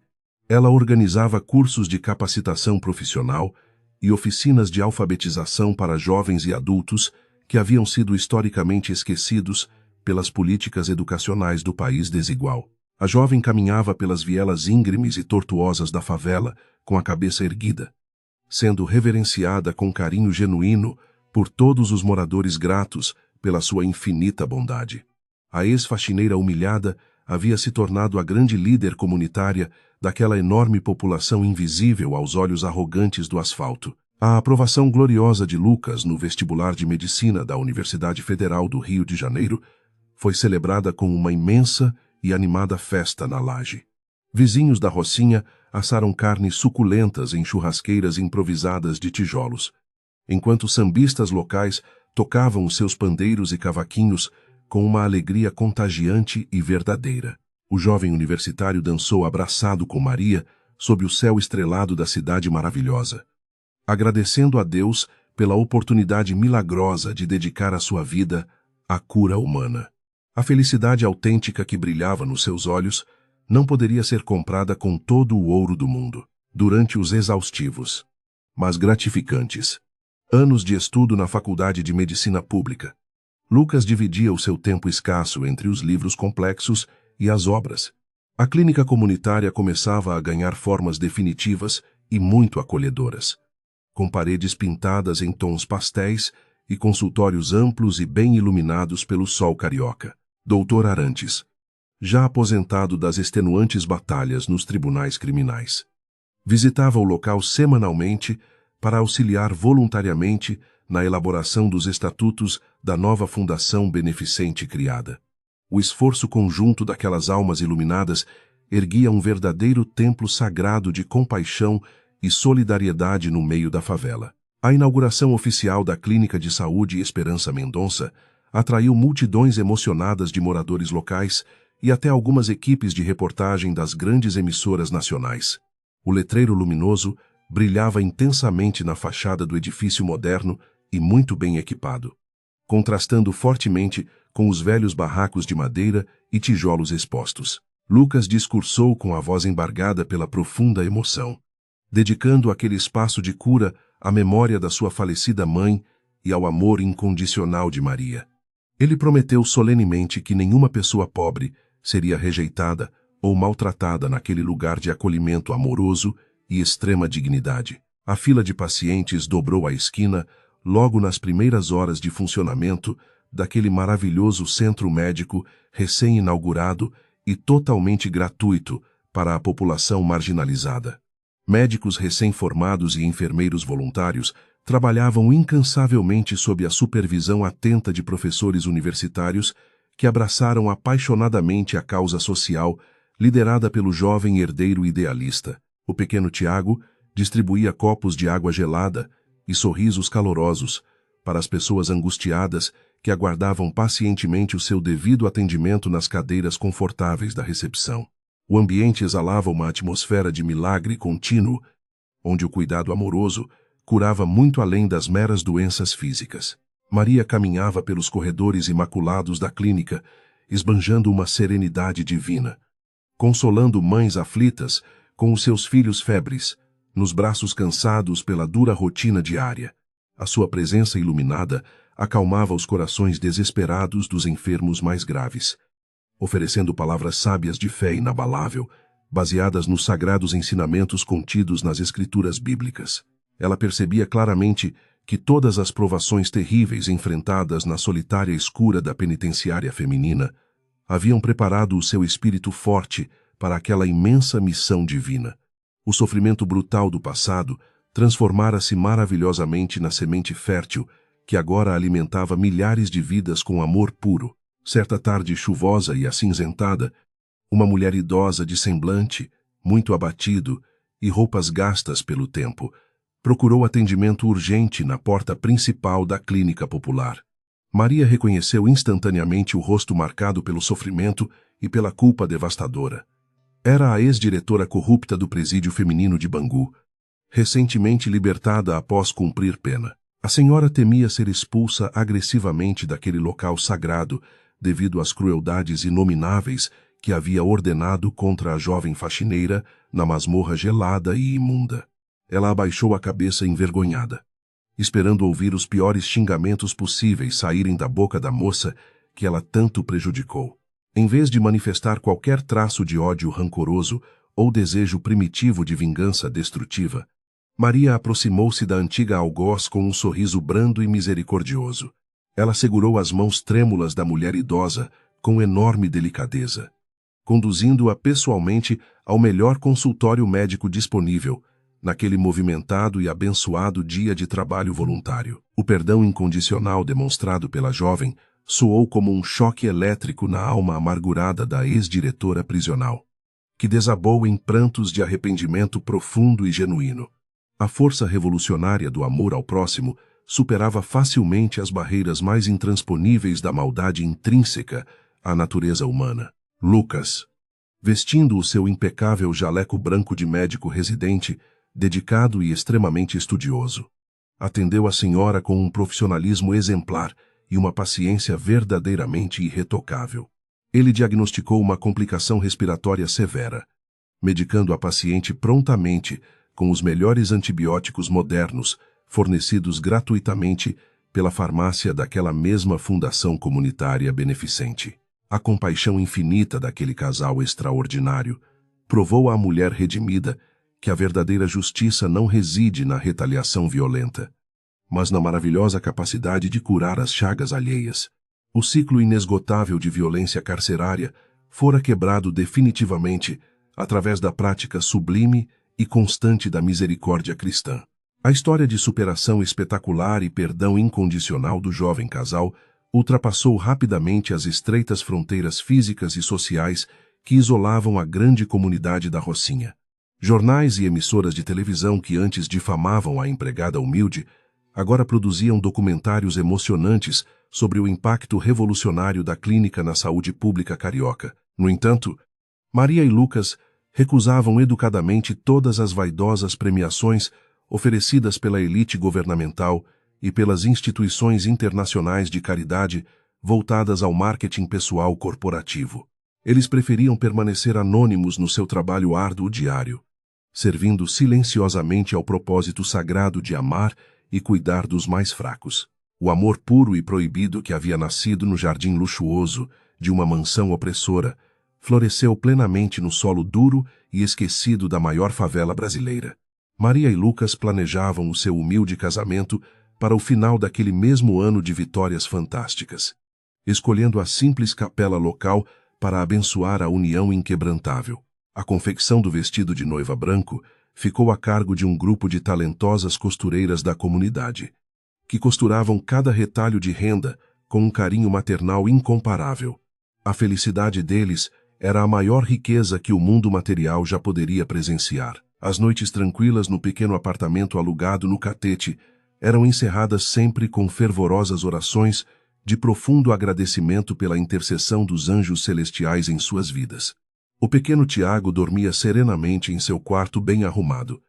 Ela organizava cursos de capacitação profissional e oficinas de alfabetização para jovens e adultos que haviam sido historicamente esquecidos pelas políticas educacionais do país desigual. A jovem caminhava pelas vielas íngremes e tortuosas da favela com a cabeça erguida, sendo reverenciada com carinho genuíno por todos os moradores gratos pela sua infinita bondade. A ex-faxineira humilhada havia se tornado a grande líder comunitária daquela enorme população invisível aos olhos arrogantes do asfalto. A aprovação gloriosa de Lucas no vestibular de medicina da Universidade Federal do Rio de Janeiro foi celebrada com uma imensa e animada festa na laje. Vizinhos da Rocinha assaram carnes suculentas em churrasqueiras improvisadas de tijolos, enquanto sambistas locais tocavam os seus pandeiros e cavaquinhos com uma alegria contagiante e verdadeira. O jovem universitário dançou abraçado com Maria sob o céu estrelado da cidade maravilhosa, agradecendo a Deus pela oportunidade milagrosa de dedicar a sua vida à cura humana. A felicidade autêntica que brilhava nos seus olhos não poderia ser comprada com todo o ouro do mundo. Durante os exaustivos, mas gratificantes anos de estudo na Faculdade de Medicina Pública, Lucas dividia o seu tempo escasso entre os livros complexos e as obras, A clínica comunitária começava a ganhar formas definitivas e muito acolhedoras, com paredes pintadas em tons pastéis e consultórios amplos e bem iluminados pelo sol carioca. Dr. Arantes, já aposentado das extenuantes batalhas nos tribunais criminais, visitava o local semanalmente para auxiliar voluntariamente na elaboração dos estatutos da nova fundação beneficente criada. O esforço conjunto daquelas almas iluminadas erguia um verdadeiro templo sagrado de compaixão e solidariedade no meio da favela. A inauguração oficial da Clínica de Saúde Esperança Mendonça atraiu multidões emocionadas de moradores locais e até algumas equipes de reportagem das grandes emissoras nacionais. O letreiro luminoso brilhava intensamente na fachada do edifício moderno e muito bem equipado, contrastando fortemente com os velhos barracos de madeira e tijolos expostos. Lucas discursou com a voz embargada pela profunda emoção, dedicando aquele espaço de cura à memória da sua falecida mãe e ao amor incondicional de Maria. Ele prometeu solenemente que nenhuma pessoa pobre seria rejeitada ou maltratada naquele lugar de acolhimento amoroso e extrema dignidade. A fila de pacientes dobrou a esquina logo nas primeiras horas de funcionamento daquele maravilhoso centro médico recém-inaugurado e totalmente gratuito para a população marginalizada. Médicos recém-formados e enfermeiros voluntários trabalhavam incansavelmente sob a supervisão atenta de professores universitários que abraçaram apaixonadamente a causa social liderada pelo jovem herdeiro idealista. O pequeno Tiago distribuía copos de água gelada e sorrisos calorosos para as pessoas angustiadas que aguardavam pacientemente o seu devido atendimento nas cadeiras confortáveis da recepção. O ambiente exalava uma atmosfera de milagre contínuo, onde o cuidado amoroso curava muito além das meras doenças físicas. Maria caminhava pelos corredores imaculados da clínica, esbanjando uma serenidade divina, consolando mães aflitas com os seus filhos febres, nos braços cansados pela dura rotina diária. A sua presença iluminada acalmava os corações desesperados dos enfermos mais graves, oferecendo palavras sábias de fé inabalável, baseadas nos sagrados ensinamentos contidos nas escrituras bíblicas. Ela percebia claramente que todas as provações terríveis enfrentadas na solitária escura da penitenciária feminina haviam preparado o seu espírito forte para aquela imensa missão divina. O sofrimento brutal do passado transformara-se maravilhosamente na semente fértil que agora alimentava milhares de vidas com amor puro. Certa tarde chuvosa e acinzentada, uma mulher idosa de semblante, muito abatido e roupas gastas pelo tempo, procurou atendimento urgente na porta principal da clínica popular. Maria reconheceu instantaneamente o rosto marcado pelo sofrimento e pela culpa devastadora. Era a ex-diretora corrupta do presídio feminino de Bangu, recentemente libertada após cumprir pena. A senhora temia ser expulsa agressivamente daquele local sagrado devido às crueldades inomináveis que havia ordenado contra a jovem faxineira na masmorra gelada e imunda. Ela abaixou a cabeça envergonhada, esperando ouvir os piores xingamentos possíveis saírem da boca da moça que ela tanto prejudicou. Em vez de manifestar qualquer traço de ódio rancoroso ou desejo primitivo de vingança destrutiva, Maria aproximou-se da antiga algoz com um sorriso brando e misericordioso. Ela segurou as mãos trêmulas da mulher idosa com enorme delicadeza, conduzindo-a pessoalmente ao melhor consultório médico disponível, naquele movimentado e abençoado dia de trabalho voluntário. O perdão incondicional demonstrado pela jovem soou como um choque elétrico na alma amargurada da ex-diretora prisional, que desabou em prantos de arrependimento profundo e genuíno. A força revolucionária do amor ao próximo superava facilmente as barreiras mais intransponíveis da maldade intrínseca à natureza humana. Lucas, vestindo o seu impecável jaleco branco de médico residente, dedicado e extremamente estudioso, atendeu a senhora com um profissionalismo exemplar e uma paciência verdadeiramente irretocável. Ele diagnosticou uma complicação respiratória severa, medicando a paciente prontamente com os melhores antibióticos modernos, fornecidos gratuitamente pela farmácia daquela mesma fundação comunitária beneficente. A compaixão infinita daquele casal extraordinário provou à mulher redimida que a verdadeira justiça não reside na retaliação violenta, mas na maravilhosa capacidade de curar as chagas alheias. O ciclo inesgotável de violência carcerária fora quebrado definitivamente através da prática sublime e constante da misericórdia cristã. A história de superação espetacular e perdão incondicional do jovem casal ultrapassou rapidamente as estreitas fronteiras físicas e sociais que isolavam a grande comunidade da Rocinha. Jornais e emissoras de televisão que antes difamavam a empregada humilde, agora produziam documentários emocionantes sobre o impacto revolucionário da clínica na saúde pública carioca. No entanto, Maria e Lucas recusavam educadamente todas as vaidosas premiações oferecidas pela elite governamental e pelas instituições internacionais de caridade voltadas ao marketing pessoal corporativo. Eles preferiam permanecer anônimos no seu trabalho árduo diário, servindo silenciosamente ao propósito sagrado de amar e cuidar dos mais fracos. O amor puro e proibido que havia nascido no jardim luxuoso de uma mansão opressora floresceu plenamente no solo duro e esquecido da maior favela brasileira. Maria e Lucas planejavam o seu humilde casamento para o final daquele mesmo ano de vitórias fantásticas, escolhendo a simples capela local para abençoar a união inquebrantável. A confecção do vestido de noiva branco ficou a cargo de um grupo de talentosas costureiras da comunidade, que costuravam cada retalho de renda com um carinho maternal incomparável. A felicidade deles era a maior riqueza que o mundo material já poderia presenciar. As noites tranquilas no pequeno apartamento alugado no Catete eram encerradas sempre com fervorosas orações de profundo agradecimento pela intercessão dos anjos celestiais em suas vidas. O pequeno Tiago dormia serenamente em seu quarto bem arrumado,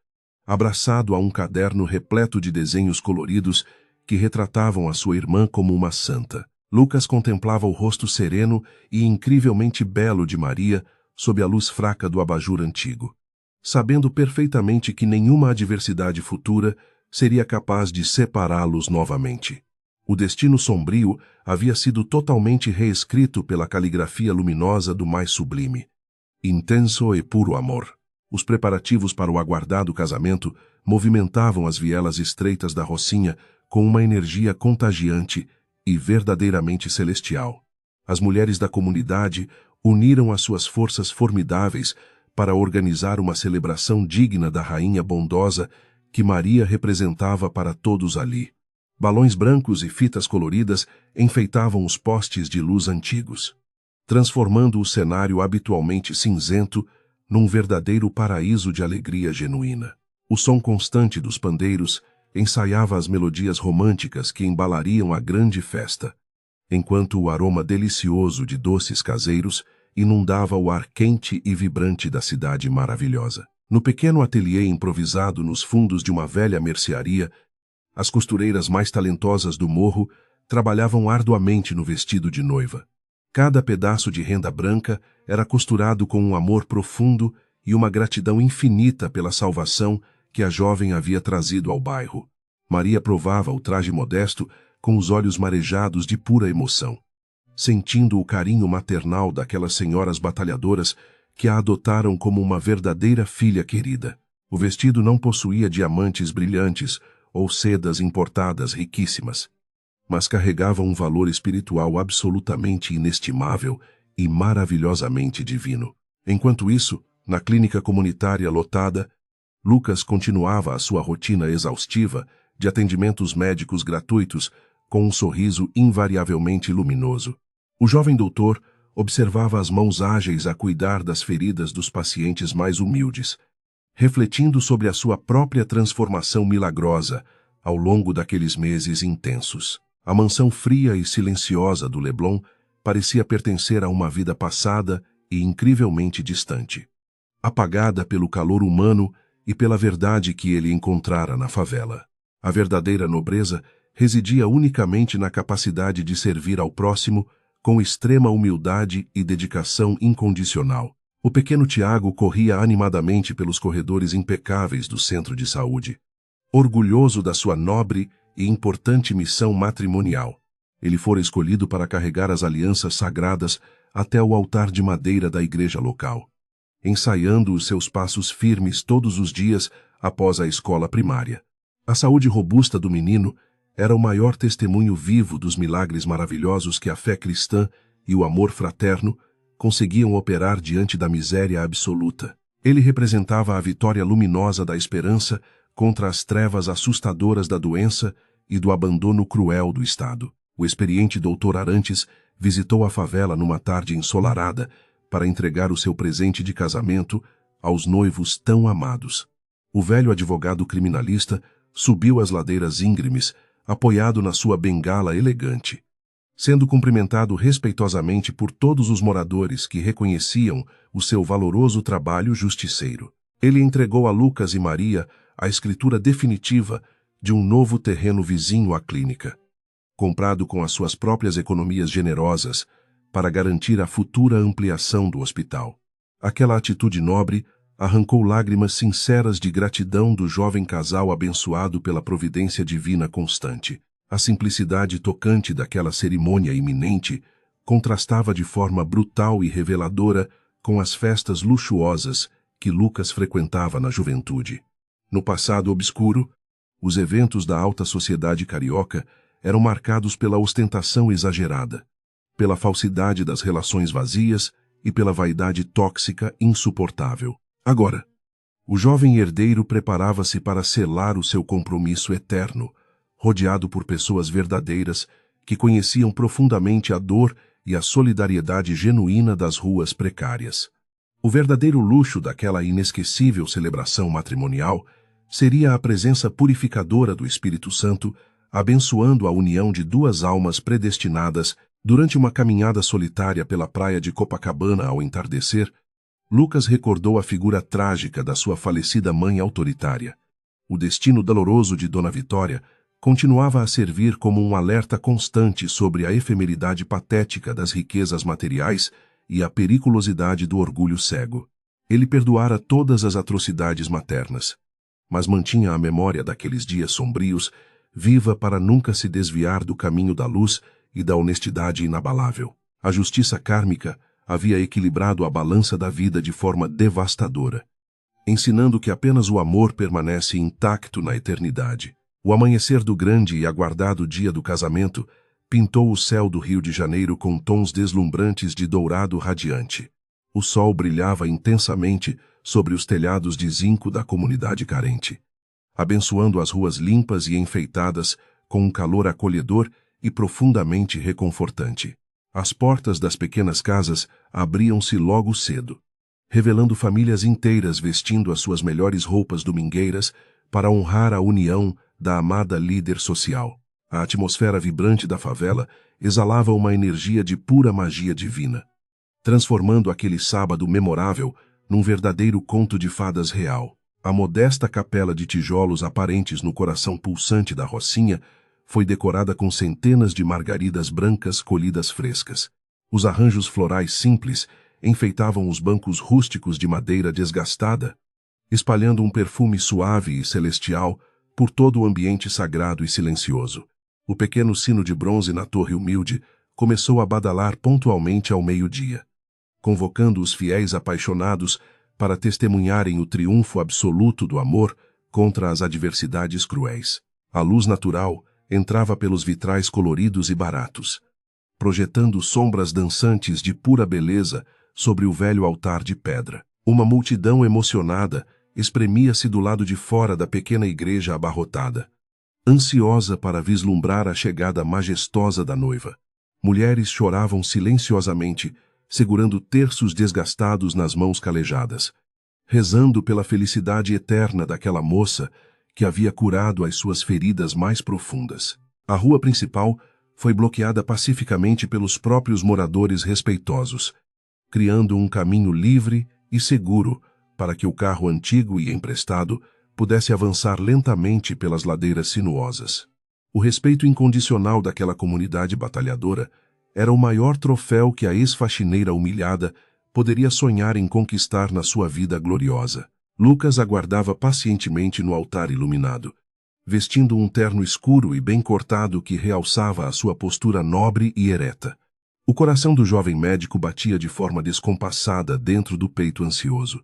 abraçado a um caderno repleto de desenhos coloridos que retratavam a sua irmã como uma santa. Lucas contemplava o rosto sereno e incrivelmente belo de Maria sob a luz fraca do abajur antigo, sabendo perfeitamente que nenhuma adversidade futura seria capaz de separá-los novamente. O destino sombrio havia sido totalmente reescrito pela caligrafia luminosa do mais sublime, intenso e puro amor. Os preparativos para o aguardado casamento movimentavam as vielas estreitas da Rocinha com uma energia contagiante e verdadeiramente celestial. As mulheres da comunidade uniram as suas forças formidáveis para organizar uma celebração digna da rainha bondosa que Maria representava para todos ali. Balões brancos e fitas coloridas enfeitavam os postes de luz antigos, transformando o cenário habitualmente cinzento num verdadeiro paraíso de alegria genuína. O som constante dos pandeiros ensaiava as melodias românticas que embalariam a grande festa, enquanto o aroma delicioso de doces caseiros inundava o ar quente e vibrante da cidade maravilhosa. No pequeno ateliê improvisado nos fundos de uma velha mercearia, as costureiras mais talentosas do morro trabalhavam arduamente no vestido de noiva. Cada pedaço de renda branca era costurado com um amor profundo e uma gratidão infinita pela salvação que a jovem havia trazido ao bairro. Maria provava o traje modesto com os olhos marejados de pura emoção, sentindo o carinho maternal daquelas senhoras batalhadoras que a adotaram como uma verdadeira filha querida. O vestido não possuía diamantes brilhantes ou sedas importadas riquíssimas, mas carregava um valor espiritual absolutamente inestimável e maravilhosamente divino. Enquanto isso, na clínica comunitária lotada, Lucas continuava a sua rotina exaustiva de atendimentos médicos gratuitos com um sorriso invariavelmente luminoso. O jovem doutor observava as mãos ágeis a cuidar das feridas dos pacientes mais humildes, refletindo sobre a sua própria transformação milagrosa ao longo daqueles meses intensos. A mansão fria e silenciosa do Leblon parecia pertencer a uma vida passada e incrivelmente distante, apagada pelo calor humano e pela verdade que ele encontrara na favela. A verdadeira nobreza residia unicamente na capacidade de servir ao próximo com extrema humildade e dedicação incondicional. O pequeno Tiago corria animadamente pelos corredores impecáveis do centro de saúde, orgulhoso da sua nobre e importante missão matrimonial. Ele fora escolhido para carregar as alianças sagradas até o altar de madeira da igreja local, ensaiando os seus passos firmes todos os dias após a escola primária. A saúde robusta do menino era o maior testemunho vivo dos milagres maravilhosos que a fé cristã e o amor fraterno conseguiam operar diante da miséria absoluta. Ele representava a vitória luminosa da esperança contra as trevas assustadoras da doença e do abandono cruel do Estado. O experiente doutor Arantes visitou a favela numa tarde ensolarada para entregar o seu presente de casamento aos noivos tão amados. O velho advogado criminalista subiu as ladeiras íngremes, apoiado na sua bengala elegante, sendo cumprimentado respeitosamente por todos os moradores que reconheciam o seu valoroso trabalho justiceiro. Ele entregou a Lucas e Maria a escritura definitiva de um novo terreno vizinho à clínica, comprado com as suas próprias economias generosas para garantir a futura ampliação do hospital. Aquela atitude nobre arrancou lágrimas sinceras de gratidão do jovem casal abençoado pela providência divina constante. A simplicidade tocante daquela cerimônia iminente contrastava de forma brutal e reveladora com as festas luxuosas que Lucas frequentava na juventude. No passado obscuro, os eventos da alta sociedade carioca eram marcados pela ostentação exagerada, pela falsidade das relações vazias e pela vaidade tóxica insuportável. Agora, o jovem herdeiro preparava-se para selar o seu compromisso eterno, rodeado por pessoas verdadeiras que conheciam profundamente a dor e a solidariedade genuína das ruas precárias. O verdadeiro luxo daquela inesquecível celebração matrimonial seria a presença purificadora do Espírito Santo, abençoando a união de duas almas predestinadas. Durante uma caminhada solitária pela praia de Copacabana ao entardecer, Lucas recordou a figura trágica da sua falecida mãe autoritária. O destino doloroso de Dona Vitória continuava a servir como um alerta constante sobre a efemeridade patética das riquezas materiais e a periculosidade do orgulho cego. Ele perdoara todas as atrocidades maternas, mas mantinha a memória daqueles dias sombrios viva para nunca se desviar do caminho da luz e da honestidade inabalável. A justiça kármica havia equilibrado a balança da vida de forma devastadora, ensinando que apenas o amor permanece intacto na eternidade. O amanhecer do grande e aguardado dia do casamento pintou o céu do Rio de Janeiro com tons deslumbrantes de dourado radiante. O sol brilhava intensamente sobre os telhados de zinco da comunidade carente, abençoando as ruas limpas e enfeitadas com um calor acolhedor e profundamente reconfortante. As portas das pequenas casas abriam-se logo cedo, revelando famílias inteiras vestindo as suas melhores roupas domingueiras para honrar a união da amada líder social. A atmosfera vibrante da favela exalava uma energia de pura magia divina, transformando aquele sábado memorável num verdadeiro conto de fadas real. A modesta capela de tijolos aparentes no coração pulsante da Rocinha foi decorada com centenas de margaridas brancas colhidas frescas. Os arranjos florais simples enfeitavam os bancos rústicos de madeira desgastada, espalhando um perfume suave e celestial por todo o ambiente sagrado e silencioso. O pequeno sino de bronze na torre humilde começou a badalar pontualmente ao meio-dia, convocando os fiéis apaixonados para testemunharem o triunfo absoluto do amor contra as adversidades cruéis. A luz natural entrava pelos vitrais coloridos e baratos, projetando sombras dançantes de pura beleza sobre o velho altar de pedra. Uma multidão emocionada espremia-se do lado de fora da pequena igreja abarrotada, ansiosa para vislumbrar a chegada majestosa da noiva. Mulheres choravam silenciosamente, segurando terços desgastados nas mãos calejadas, rezando pela felicidade eterna daquela moça que havia curado as suas feridas mais profundas. A rua principal foi bloqueada pacificamente pelos próprios moradores respeitosos, criando um caminho livre e seguro para que o carro antigo e emprestado pudesse avançar lentamente pelas ladeiras sinuosas. O respeito incondicional daquela comunidade batalhadora era o maior troféu que a ex-faxineira humilhada poderia sonhar em conquistar na sua vida gloriosa. Lucas aguardava pacientemente no altar iluminado, vestindo um terno escuro e bem cortado que realçava a sua postura nobre e ereta. O coração do jovem médico batia de forma descompassada dentro do peito ansioso,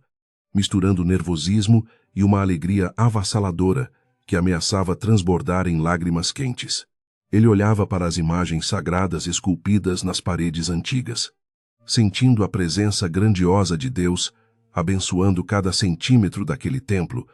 misturando nervosismo e uma alegria avassaladora que ameaçava transbordar em lágrimas quentes. Ele olhava para as imagens sagradas esculpidas nas paredes antigas, sentindo a presença grandiosa de Deus, abençoando cada centímetro daquele templo,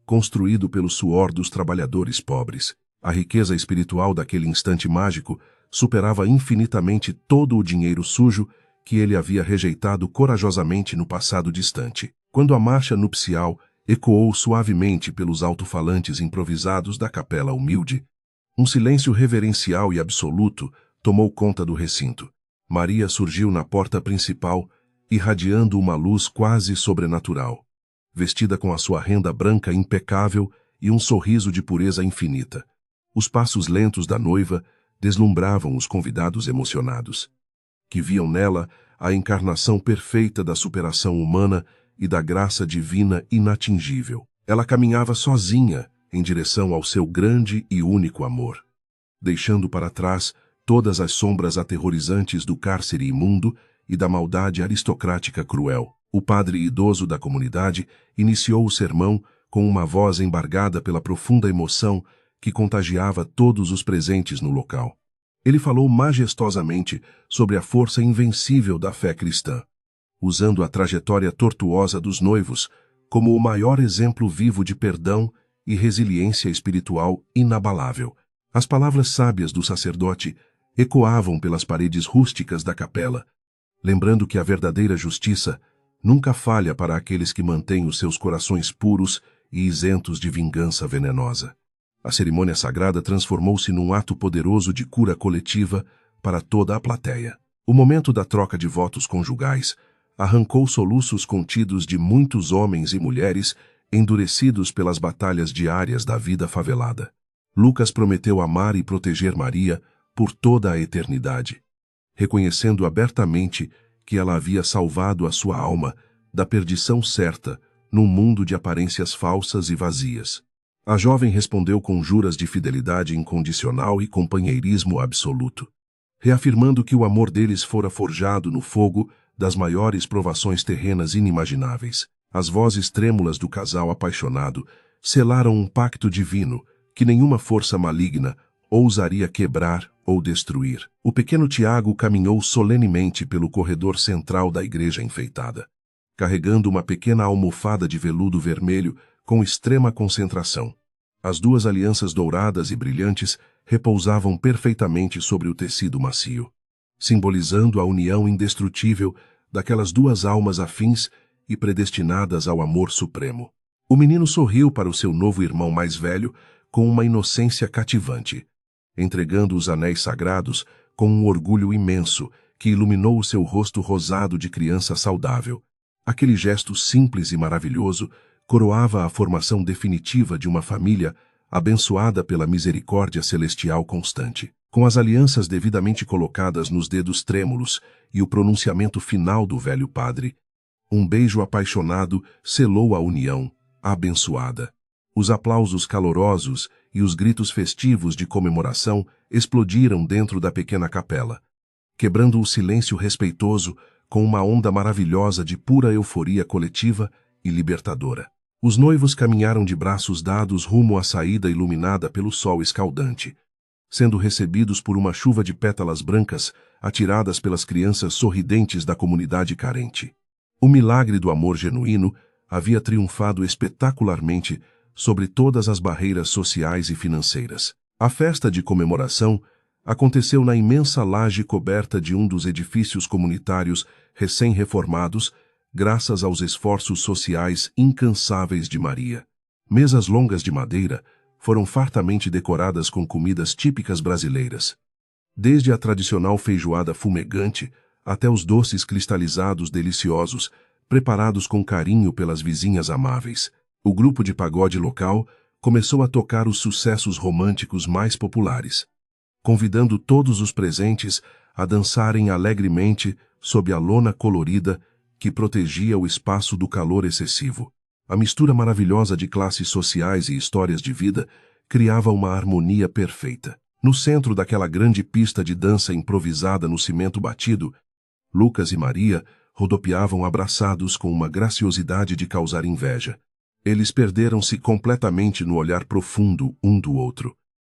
construído pelo suor dos trabalhadores pobres. A riqueza espiritual daquele instante mágico superava infinitamente todo o dinheiro sujo que ele havia rejeitado corajosamente no passado distante. Quando a marcha nupcial ecoou suavemente pelos alto-falantes improvisados da capela humilde, um silêncio reverencial e absoluto tomou conta do recinto. Maria surgiu na porta principal, irradiando uma luz quase sobrenatural, vestida com a sua renda branca impecável e um sorriso de pureza infinita. Os passos lentos da noiva deslumbravam os convidados emocionados, que viam nela a encarnação perfeita da superação humana e da graça divina inatingível. Ela caminhava sozinha em direção ao seu grande e único amor, deixando para trás todas as sombras aterrorizantes do cárcere imundo e da maldade aristocrática cruel. O padre idoso da comunidade iniciou o sermão com uma voz embargada pela profunda emoção que contagiava todos os presentes no local. Ele falou majestosamente sobre a força invencível da fé cristã, usando a trajetória tortuosa dos noivos como o maior exemplo vivo de perdão e resiliência espiritual inabalável. As palavras sábias do sacerdote ecoavam pelas paredes rústicas da capela, lembrando que a verdadeira justiça nunca falha para aqueles que mantêm os seus corações puros e isentos de vingança venenosa. A cerimônia sagrada transformou-se num ato poderoso de cura coletiva para toda a plateia. O momento da troca de votos conjugais arrancou soluços contidos de muitos homens e mulheres endurecidos pelas batalhas diárias da vida favelada. Lucas prometeu amar e proteger Maria por toda a eternidade, reconhecendo abertamente que ela havia salvado a sua alma da perdição certa num mundo de aparências falsas e vazias. A jovem respondeu com juras de fidelidade incondicional e companheirismo absoluto, reafirmando que o amor deles fora forjado no fogo das maiores provações terrenas inimagináveis. As vozes trêmulas do casal apaixonado selaram um pacto divino que nenhuma força maligna ousaria quebrar ou destruir. O pequeno Tiago caminhou solenemente pelo corredor central da igreja enfeitada, carregando uma pequena almofada de veludo vermelho com extrema concentração. As duas alianças douradas e brilhantes repousavam perfeitamente sobre o tecido macio, simbolizando a união indestrutível daquelas duas almas afins e predestinadas ao amor supremo. O menino sorriu para o seu novo irmão mais velho com uma inocência cativante, entregando os anéis sagrados com um orgulho imenso que iluminou o seu rosto rosado de criança saudável. Aquele gesto simples e maravilhoso coroava a formação definitiva de uma família abençoada pela misericórdia celestial constante. Com as alianças devidamente colocadas nos dedos trêmulos e o pronunciamento final do velho padre, um beijo apaixonado selou a união abençoada. Os aplausos calorosos e os gritos festivos de comemoração explodiram dentro da pequena capela, quebrando o silêncio respeitoso com uma onda maravilhosa de pura euforia coletiva e libertadora. Os noivos caminharam de braços dados rumo à saída iluminada pelo sol escaldante, sendo recebidos por uma chuva de pétalas brancas atiradas pelas crianças sorridentes da comunidade carente. O milagre do amor genuíno havia triunfado espetacularmente sobre todas as barreiras sociais e financeiras. A festa de comemoração aconteceu na imensa laje coberta de um dos edifícios comunitários recém-reformados, graças aos esforços sociais incansáveis de Maria. Mesas longas de madeira foram fartamente decoradas com comidas típicas brasileiras, desde a tradicional feijoada fumegante até os doces cristalizados deliciosos, preparados com carinho pelas vizinhas amáveis. O grupo de pagode local começou a tocar os sucessos românticos mais populares, convidando todos os presentes a dançarem alegremente sob a lona colorida que protegia o espaço do calor excessivo. A mistura maravilhosa de classes sociais e histórias de vida criava uma harmonia perfeita. No centro daquela grande pista de dança improvisada no cimento batido, Lucas e Maria rodopiavam abraçados com uma graciosidade de causar inveja. Eles perderam-se completamente no olhar profundo um do outro,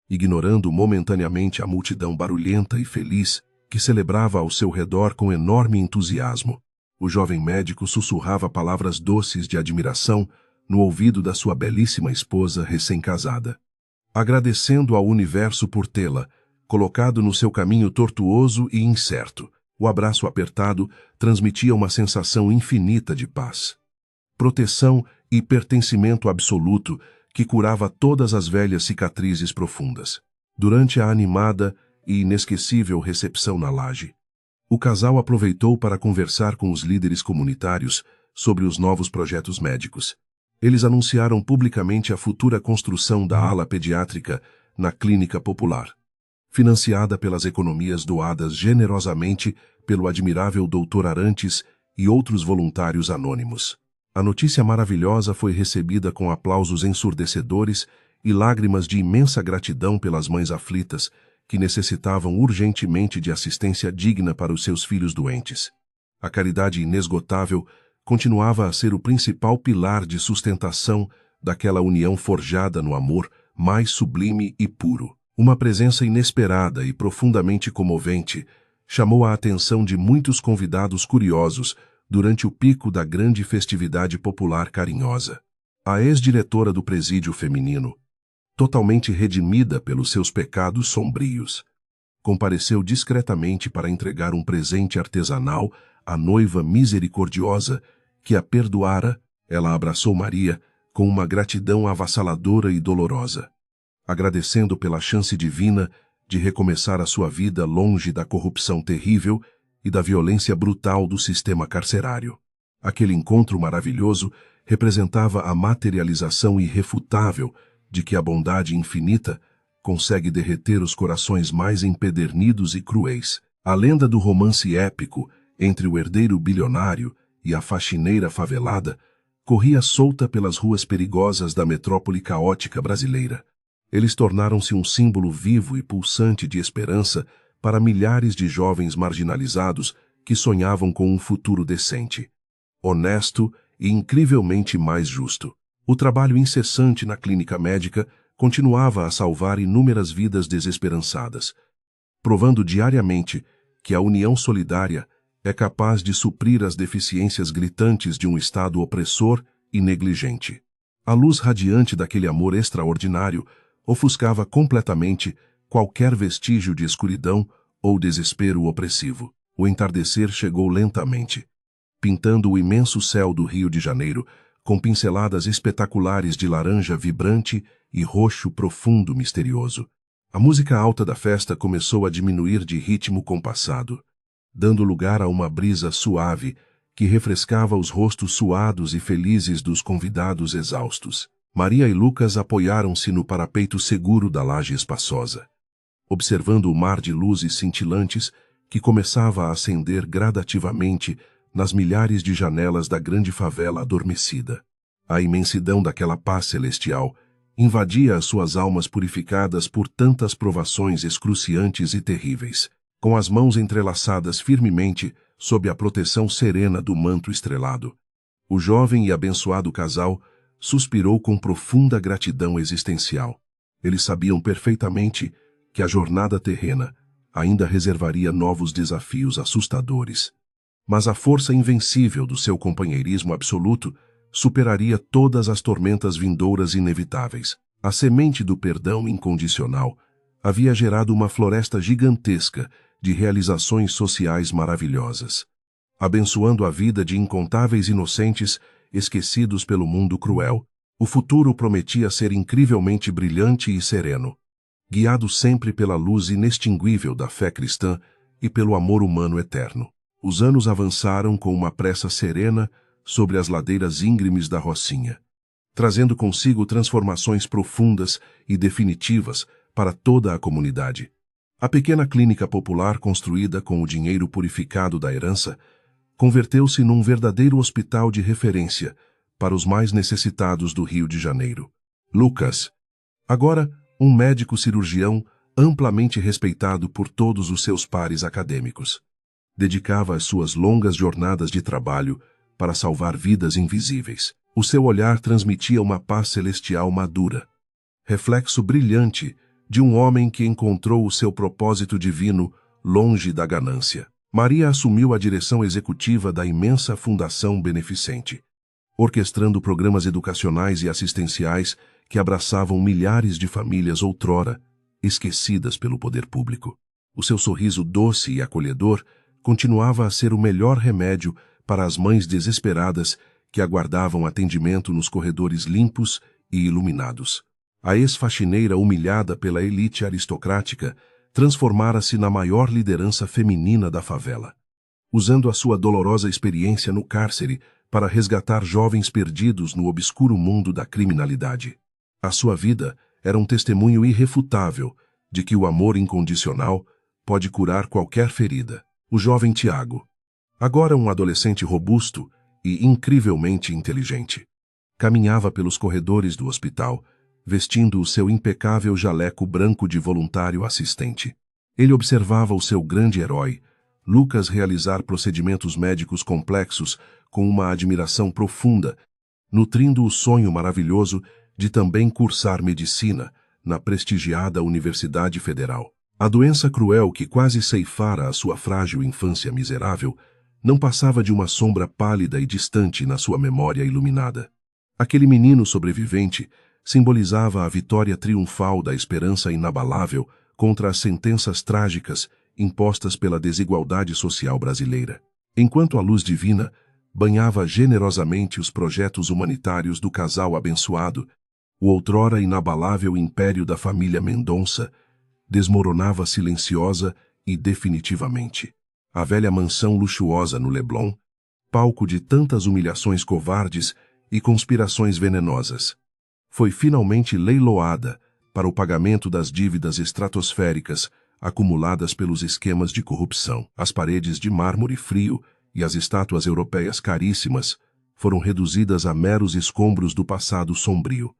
ignorando momentaneamente a multidão barulhenta e feliz que celebrava ao seu redor com enorme entusiasmo. O jovem médico sussurrava palavras doces de admiração no ouvido da sua belíssima esposa recém-casada, agradecendo ao universo por tê-la colocado no seu caminho tortuoso e incerto. O abraço apertado transmitia uma sensação infinita de paz, proteção e pertencimento absoluto que curava todas as velhas cicatrizes profundas. Durante a animada e inesquecível recepção na laje, o casal aproveitou para conversar com os líderes comunitários sobre os novos projetos médicos. Eles anunciaram publicamente a futura construção da ala pediátrica na clínica popular, financiada pelas economias doadas generosamente pelo admirável Dr. Arantes e outros voluntários anônimos. A notícia maravilhosa foi recebida com aplausos ensurdecedores e lágrimas de imensa gratidão pelas mães aflitas, que necessitavam urgentemente de assistência digna para os seus filhos doentes. A caridade inesgotável continuava a ser o principal pilar de sustentação daquela união forjada no amor mais sublime e puro. Uma presença inesperada e profundamente comovente chamou a atenção de muitos convidados curiosos durante o pico da grande festividade popular carinhosa. A ex-diretora do presídio feminino, totalmente redimida pelos seus pecados sombrios, compareceu discretamente para entregar um presente artesanal à noiva misericordiosa que a perdoara. Ela abraçou Maria com uma gratidão avassaladora e dolorosa, agradecendo pela chance divina de recomeçar a sua vida longe da corrupção terrível e da violência brutal do sistema carcerário. Aquele encontro maravilhoso representava a materialização irrefutável de que a bondade infinita consegue derreter os corações mais empedernidos e cruéis. A lenda do romance épico entre o herdeiro bilionário e a faxineira favelada corria solta pelas ruas perigosas da metrópole caótica brasileira. Eles tornaram-se um símbolo vivo e pulsante de esperança para milhares de jovens marginalizados que sonhavam com um futuro decente, honesto e incrivelmente mais justo. O trabalho incessante na clínica médica continuava a salvar inúmeras vidas desesperançadas, provando diariamente que a união solidária é capaz de suprir as deficiências gritantes de um Estado opressor e negligente. A luz radiante daquele amor extraordinário ofuscava completamente qualquer vestígio de escuridão ou desespero opressivo. O entardecer chegou lentamente, pintando o imenso céu do Rio de Janeiro com pinceladas espetaculares de laranja vibrante e roxo profundo misterioso. A música alta da festa começou a diminuir de ritmo compassado, dando lugar a uma brisa suave que refrescava os rostos suados e felizes dos convidados exaustos. Maria e Lucas apoiaram-se no parapeito seguro da laje espaçosa, observando o mar de luzes cintilantes que começava a acender gradativamente nas milhares de janelas da grande favela adormecida. A imensidão daquela paz celestial invadia as suas almas purificadas por tantas provações excruciantes e terríveis. Com as mãos entrelaçadas firmemente sob a proteção serena do manto estrelado, o jovem e abençoado casal suspirou com profunda gratidão existencial. Eles sabiam perfeitamente que a jornada terrena ainda reservaria novos desafios assustadores, mas a força invencível do seu companheirismo absoluto superaria todas as tormentas vindouras inevitáveis. A semente do perdão incondicional havia gerado uma floresta gigantesca de realizações sociais maravilhosas, abençoando a vida de incontáveis inocentes esquecidos pelo mundo cruel. O futuro prometia ser incrivelmente brilhante e sereno, guiado sempre pela luz inextinguível da fé cristã e pelo amor humano eterno. Os anos avançaram com uma pressa serena sobre as ladeiras íngremes da Rocinha, trazendo consigo transformações profundas e definitivas para toda a comunidade. A pequena clínica popular construída com o dinheiro purificado da herança converteu-se num verdadeiro hospital de referência para os mais necessitados do Rio de Janeiro. Lucas, agora um médico cirurgião amplamente respeitado por todos os seus pares acadêmicos. Dedicava as suas longas jornadas de trabalho para salvar vidas invisíveis. O seu olhar transmitia uma paz celestial madura, reflexo brilhante de um homem que encontrou o seu propósito divino longe da ganância. Maria assumiu a direção executiva da imensa fundação beneficente, orquestrando programas educacionais e assistenciais que abraçavam milhares de famílias outrora esquecidas pelo poder público. O seu sorriso doce e acolhedor continuava a ser o melhor remédio para as mães desesperadas que aguardavam atendimento nos corredores limpos e iluminados. A ex-faxineira humilhada pela elite aristocrática transformara-se na maior liderança feminina da favela, usando a sua dolorosa experiência no cárcere para resgatar jovens perdidos no obscuro mundo da criminalidade. A sua vida era um testemunho irrefutável de que o amor incondicional pode curar qualquer ferida. O jovem Tiago, agora um adolescente robusto e incrivelmente inteligente, caminhava pelos corredores do hospital, vestindo o seu impecável jaleco branco de voluntário assistente. Ele observava o seu grande herói, Lucas, realizar procedimentos médicos complexos com uma admiração profunda, nutrindo o sonho maravilhoso de também cursar medicina na prestigiada Universidade Federal. A doença cruel que quase ceifara a sua frágil infância miserável não passava de uma sombra pálida e distante na sua memória iluminada. Aquele menino sobrevivente simbolizava a vitória triunfal da esperança inabalável contra as sentenças trágicas impostas pela desigualdade social brasileira. Enquanto a luz divina banhava generosamente os projetos humanitários do casal abençoado, o outrora inabalável império da família Mendonça desmoronava silenciosa e definitivamente. A velha mansão luxuosa no Leblon, palco de tantas humilhações covardes e conspirações venenosas, foi finalmente leiloada para o pagamento das dívidas estratosféricas acumuladas pelos esquemas de corrupção. As paredes de mármore frio e as estátuas europeias caríssimas foram reduzidas a meros escombros do passado sombrio,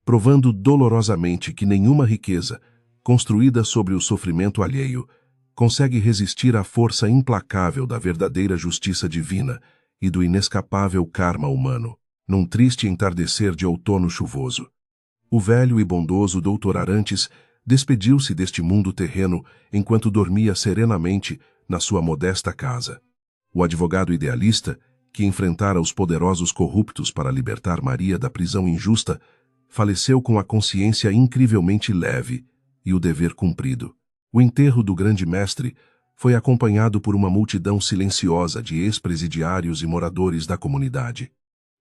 provando dolorosamente que nenhuma riqueza construída sobre o sofrimento alheio, consegue resistir à força implacável da verdadeira justiça divina e do inescapável karma humano. Num triste entardecer de outono chuvoso, o velho e bondoso Dr. Arantes despediu-se deste mundo terreno enquanto dormia serenamente na sua modesta casa. O advogado idealista, que enfrentara os poderosos corruptos para libertar Maria da prisão injusta, faleceu com a consciência incrivelmente leve e o dever cumprido. O enterro do grande mestre foi acompanhado por uma multidão silenciosa de ex-presidiários e moradores da comunidade,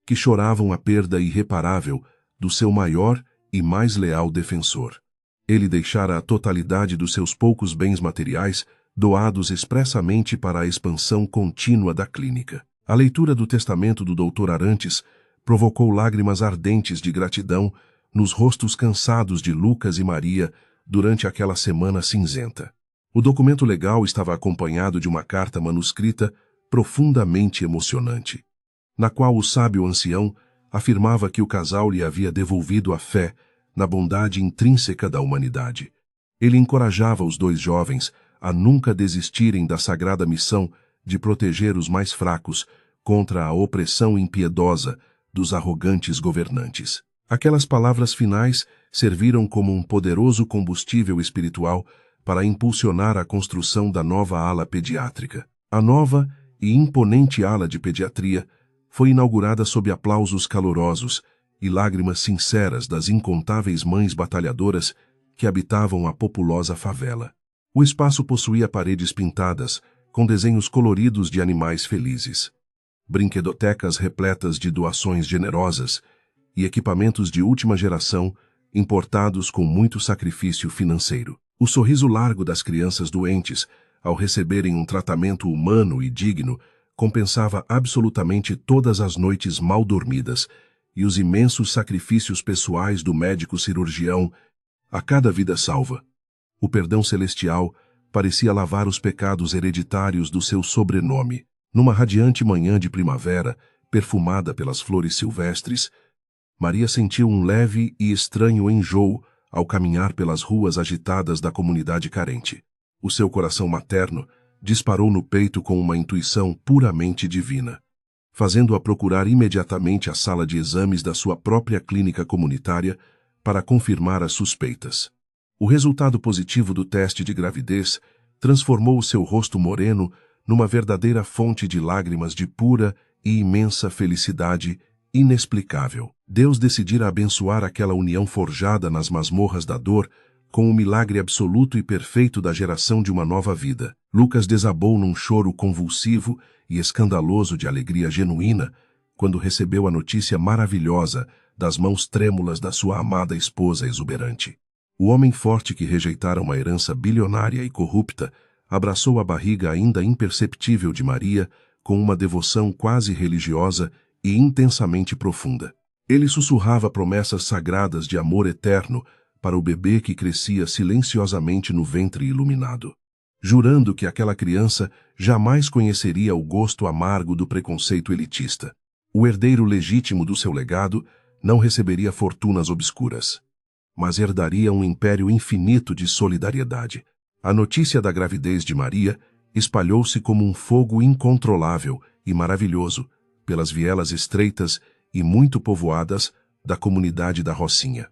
que choravam a perda irreparável do seu maior e mais leal defensor. Ele deixara a totalidade dos seus poucos bens materiais doados expressamente para a expansão contínua da clínica. A leitura do testamento do Dr. Arantes provocou lágrimas ardentes de gratidão nos rostos cansados de Lucas e Maria durante aquela semana cinzenta. O documento legal estava acompanhado de uma carta manuscrita profundamente emocionante, na qual o sábio ancião afirmava que o casal lhe havia devolvido a fé na bondade intrínseca da humanidade. Ele encorajava os dois jovens a nunca desistirem da sagrada missão de proteger os mais fracos contra a opressão impiedosa dos arrogantes governantes. Aquelas palavras finais serviram como um poderoso combustível espiritual para impulsionar a construção da nova ala pediátrica. A nova e imponente ala de pediatria foi inaugurada sob aplausos calorosos e lágrimas sinceras das incontáveis mães batalhadoras que habitavam a populosa favela. O espaço possuía paredes pintadas com desenhos coloridos de animais felizes, brinquedotecas repletas de doações generosas e equipamentos de última geração importados com muito sacrifício financeiro. O sorriso largo das crianças doentes, ao receberem um tratamento humano e digno, compensava absolutamente todas as noites mal dormidas e os imensos sacrifícios pessoais do médico cirurgião a cada vida salva. O perdão celestial parecia lavar os pecados hereditários do seu sobrenome. Numa radiante manhã de primavera, perfumada pelas flores silvestres, Maria sentiu um leve e estranho enjoo ao caminhar pelas ruas agitadas da comunidade carente. O seu coração materno disparou no peito com uma intuição puramente divina, fazendo-a procurar imediatamente a sala de exames da sua própria clínica comunitária para confirmar as suspeitas. O resultado positivo do teste de gravidez transformou o seu rosto moreno numa verdadeira fonte de lágrimas de pura e imensa felicidade inexplicável. Deus decidira abençoar aquela união forjada nas masmorras da dor com o milagre absoluto e perfeito da geração de uma nova vida. Lucas desabou num choro convulsivo e escandaloso de alegria genuína quando recebeu a notícia maravilhosa das mãos trêmulas da sua amada esposa exuberante. O homem forte que rejeitara uma herança bilionária e corrupta abraçou a barriga ainda imperceptível de Maria com uma devoção quase religiosa e intensamente profunda. Ele sussurrava promessas sagradas de amor eterno para o bebê que crescia silenciosamente no ventre iluminado, jurando que aquela criança jamais conheceria o gosto amargo do preconceito elitista. O herdeiro legítimo do seu legado não receberia fortunas obscuras, mas herdaria um império infinito de solidariedade. A notícia da gravidez de Maria espalhou-se como um fogo incontrolável e maravilhoso pelas vielas estreitas e muito povoadas da comunidade da Rocinha.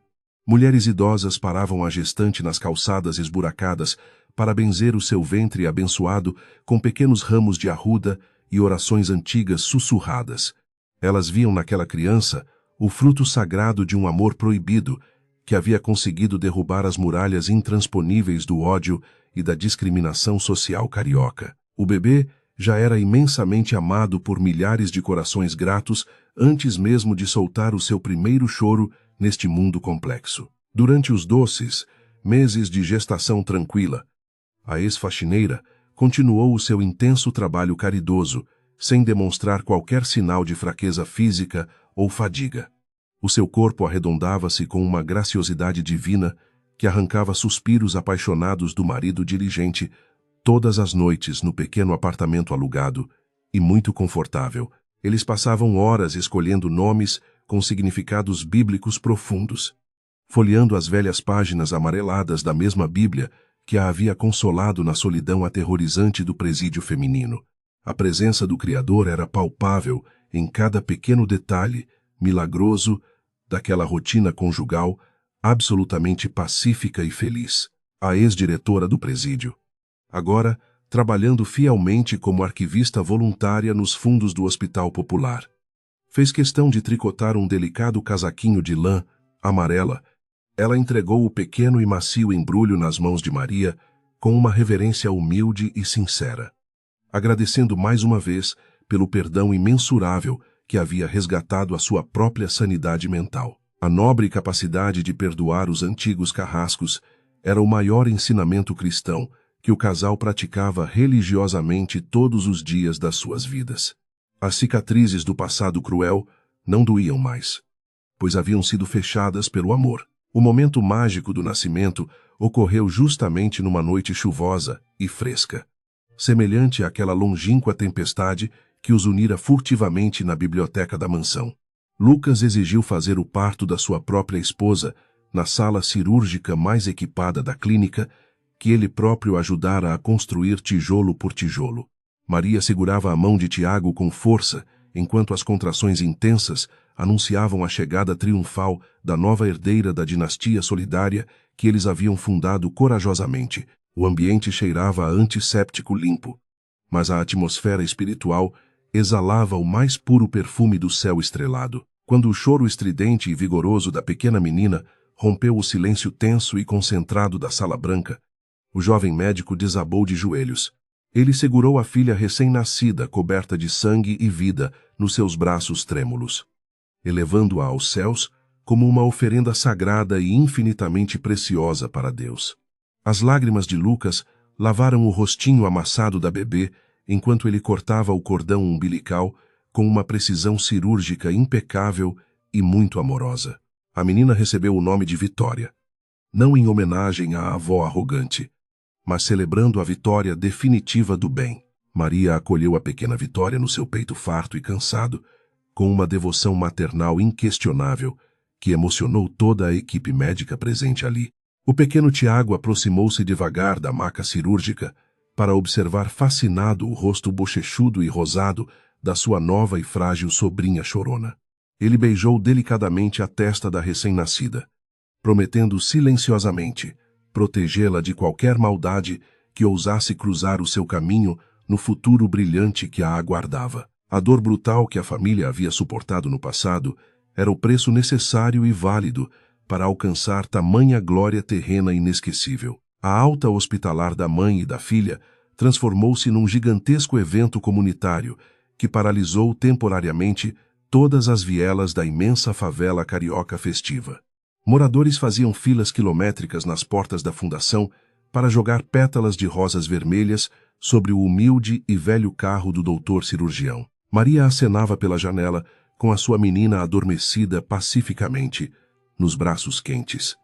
Mulheres idosas paravam a gestante nas calçadas esburacadas para benzer o seu ventre abençoado com pequenos ramos de arruda e orações antigas sussurradas. Elas viam naquela criança o fruto sagrado de um amor proibido que havia conseguido derrubar as muralhas intransponíveis do ódio e da discriminação social carioca. O bebê já era imensamente amado por milhares de corações gratos antes mesmo de soltar o seu primeiro choro neste mundo complexo. Durante os doces meses de gestação tranquila, a ex-faxineira continuou o seu intenso trabalho caridoso, sem demonstrar qualquer sinal de fraqueza física ou fadiga. O seu corpo arredondava-se com uma graciosidade divina que arrancava suspiros apaixonados do marido diligente todas as noites no pequeno apartamento alugado e muito confortável. Eles passavam horas escolhendo nomes com significados bíblicos profundos, folheando as velhas páginas amareladas da mesma Bíblia que a havia consolado na solidão aterrorizante do presídio feminino. A presença do Criador era palpável em cada pequeno detalhe milagroso daquela rotina conjugal absolutamente pacífica e feliz. A ex-diretora do presídio, agora trabalhando fielmente como arquivista voluntária nos fundos do Hospital Popular, fez questão de tricotar um delicado casaquinho de lã amarela. Ela entregou o pequeno e macio embrulho nas mãos de Maria com uma reverência humilde e sincera, agradecendo mais uma vez pelo perdão imensurável que havia resgatado a sua própria sanidade mental. A nobre capacidade de perdoar os antigos carrascos era o maior ensinamento cristão que o casal praticava religiosamente todos os dias das suas vidas. As cicatrizes do passado cruel não doíam mais, pois haviam sido fechadas pelo amor. O momento mágico do nascimento ocorreu justamente numa noite chuvosa e fresca, semelhante àquela longínqua tempestade que os unira furtivamente na biblioteca da mansão. Lucas exigiu fazer o parto da sua própria esposa na sala cirúrgica mais equipada da clínica, que ele próprio ajudara a construir tijolo por tijolo. Maria segurava a mão de Tiago com força, enquanto as contrações intensas anunciavam a chegada triunfal da nova herdeira da dinastia solidária que eles haviam fundado corajosamente. O ambiente cheirava a antisséptico limpo, mas a atmosfera espiritual exalava o mais puro perfume do céu estrelado. Quando o choro estridente e vigoroso da pequena menina rompeu o silêncio tenso e concentrado da sala branca, o jovem médico desabou de joelhos. Ele segurou a filha recém-nascida, coberta de sangue e vida, nos seus braços trêmulos, elevando-a aos céus como uma oferenda sagrada e infinitamente preciosa para Deus. As lágrimas de Lucas lavaram o rostinho amassado da bebê enquanto ele cortava o cordão umbilical com uma precisão cirúrgica impecável e muito amorosa. A menina recebeu o nome de Vitória, não em homenagem à avó arrogante, mas celebrando a vitória definitiva do bem. Maria acolheu a pequena Vitória no seu peito farto e cansado, com uma devoção maternal inquestionável que emocionou toda a equipe médica presente ali. O pequeno Tiago aproximou-se devagar da maca cirúrgica para observar fascinado o rosto bochechudo e rosado da sua nova e frágil sobrinha chorona. Ele beijou delicadamente a testa da recém-nascida, prometendo silenciosamente protegê-la de qualquer maldade que ousasse cruzar o seu caminho no futuro brilhante que a aguardava. A dor brutal que a família havia suportado no passado era o preço necessário e válido para alcançar tamanha glória terrena inesquecível. A alta hospitalar da mãe e da filha transformou-se num gigantesco evento comunitário que paralisou temporariamente todas as vielas da imensa favela carioca festiva. Moradores faziam filas quilométricas nas portas da fundação para jogar pétalas de rosas vermelhas sobre o humilde e velho carro do doutor cirurgião. Maria acenava pela janela com a sua menina adormecida pacificamente nos braços quentes,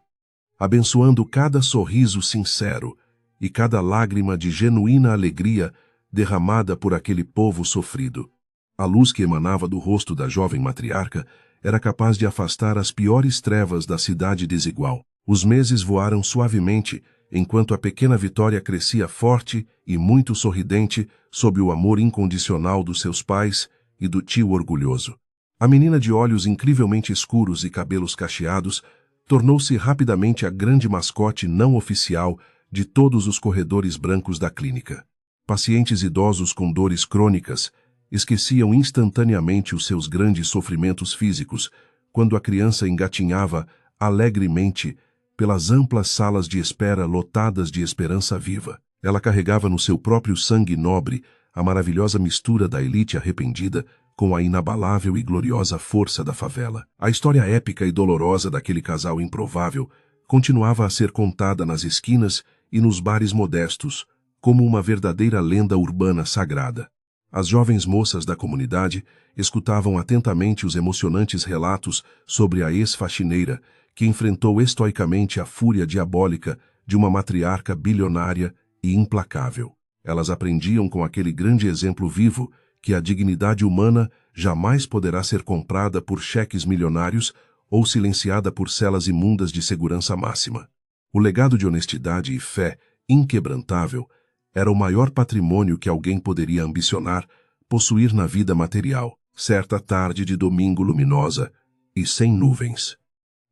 abençoando cada sorriso sincero e cada lágrima de genuína alegria derramada por aquele povo sofrido. A luz que emanava do rosto da jovem matriarca era capaz de afastar as piores trevas da cidade desigual. Os meses voaram suavemente, enquanto a pequena Vitória crescia forte e muito sorridente sob o amor incondicional dos seus pais e do tio orgulhoso. A menina de olhos incrivelmente escuros e cabelos cacheados tornou-se rapidamente a grande mascote não oficial de todos os corredores brancos da clínica. Pacientes idosos com dores crônicas esqueciam instantaneamente os seus grandes sofrimentos físicos quando a criança engatinhava alegremente pelas amplas salas de espera lotadas de esperança viva. Ela carregava no seu próprio sangue nobre a maravilhosa mistura da elite arrependida com a inabalável e gloriosa força da favela. A história épica e dolorosa daquele casal improvável continuava a ser contada nas esquinas e nos bares modestos, como uma verdadeira lenda urbana sagrada. As jovens moças da comunidade escutavam atentamente os emocionantes relatos sobre a ex-faxineira que enfrentou estoicamente a fúria diabólica de uma matriarca bilionária e implacável. Elas aprendiam com aquele grande exemplo vivo que a dignidade humana jamais poderá ser comprada por cheques milionários ou silenciada por celas imundas de segurança máxima. O legado de honestidade e fé inquebrantável era o maior patrimônio que alguém poderia ambicionar possuir na vida material. Certa tarde de domingo luminosa e sem nuvens,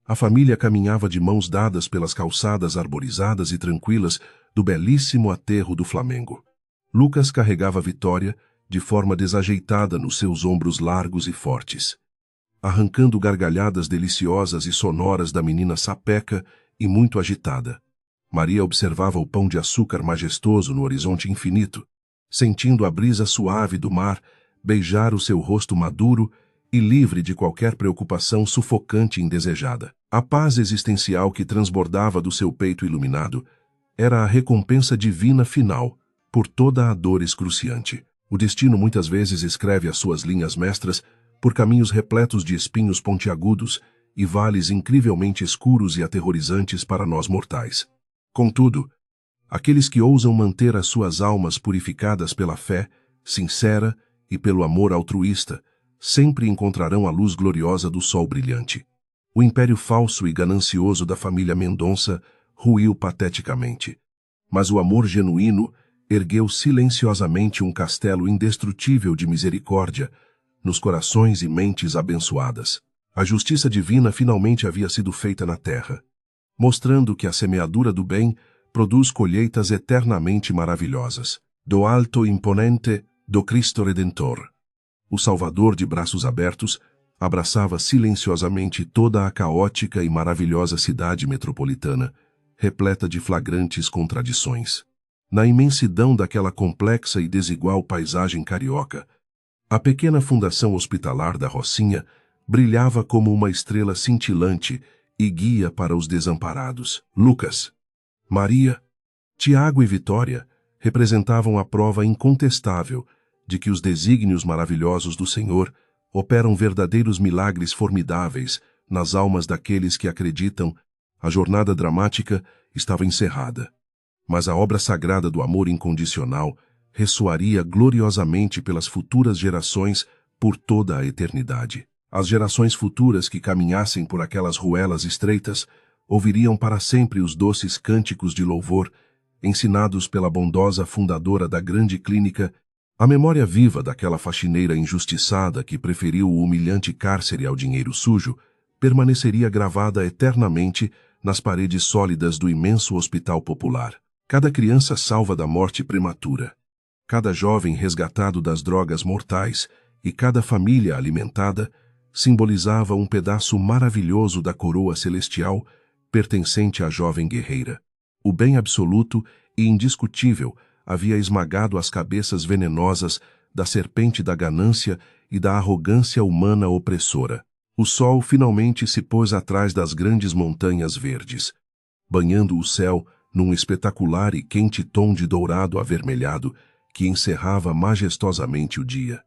a família caminhava de mãos dadas pelas calçadas arborizadas e tranquilas do belíssimo aterro do Flamengo. Lucas carregava Vitória de forma desajeitada nos seus ombros largos e fortes, arrancando gargalhadas deliciosas e sonoras da menina sapeca e muito agitada. Maria observava o pão de açúcar majestoso no horizonte infinito, sentindo a brisa suave do mar beijar o seu rosto maduro e livre de qualquer preocupação sufocante e indesejada. A paz existencial que transbordava do seu peito iluminado era a recompensa divina final por toda a dor excruciante. O destino muitas vezes escreve as suas linhas mestras por caminhos repletos de espinhos pontiagudos e vales incrivelmente escuros e aterrorizantes para nós mortais. Contudo, aqueles que ousam manter as suas almas purificadas pela fé sincera e pelo amor altruísta sempre encontrarão a luz gloriosa do sol brilhante. O império falso e ganancioso da família Mendonça ruiu pateticamente, mas o amor genuíno ergueu silenciosamente um castelo indestrutível de misericórdia nos corações e mentes abençoadas. A justiça divina finalmente havia sido feita na terra, mostrando que a semeadura do bem produz colheitas eternamente maravilhosas. Do alto imponente do Cristo Redentor, o Salvador de braços abertos abraçava silenciosamente toda a caótica e maravilhosa cidade metropolitana, repleta de flagrantes contradições. Na imensidão daquela complexa e desigual paisagem carioca, a pequena fundação hospitalar da Rocinha brilhava como uma estrela cintilante e guia para os desamparados. Lucas, Maria, Tiago e Vitória representavam a prova incontestável de que os desígnios maravilhosos do Senhor operam verdadeiros milagres formidáveis nas almas daqueles que acreditam. A jornada dramática estava encerrada, mas a obra sagrada do amor incondicional ressoaria gloriosamente pelas futuras gerações por toda a eternidade. As gerações futuras que caminhassem por aquelas ruelas estreitas ouviriam para sempre os doces cânticos de louvor, ensinados pela bondosa fundadora da grande clínica, a memória viva daquela faxineira injustiçada que preferiu o humilhante cárcere ao dinheiro sujo permaneceria gravada eternamente nas paredes sólidas do imenso hospital popular. Cada criança salva da morte prematura, cada jovem resgatado das drogas mortais e cada família alimentada simbolizava um pedaço maravilhoso da coroa celestial pertencente à jovem guerreira. O bem absoluto e indiscutível havia esmagado as cabeças venenosas da serpente da ganância e da arrogância humana opressora. O sol finalmente se pôs atrás das grandes montanhas verdes, banhando o céu num espetacular e quente tom de dourado avermelhado que encerrava majestosamente o dia.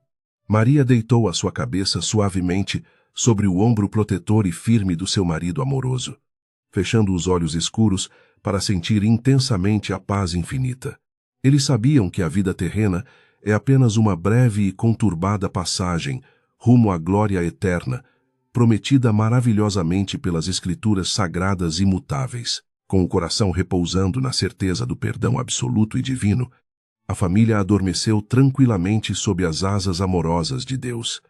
Maria deitou a sua cabeça suavemente sobre o ombro protetor e firme do seu marido amoroso, fechando os olhos escuros para sentir intensamente a paz infinita. Eles sabiam que a vida terrena é apenas uma breve e conturbada passagem rumo à glória eterna, prometida maravilhosamente pelas escrituras sagradas imutáveis. Com o coração repousando na certeza do perdão absoluto e divino, a família adormeceu tranquilamente sob as asas amorosas de Deus.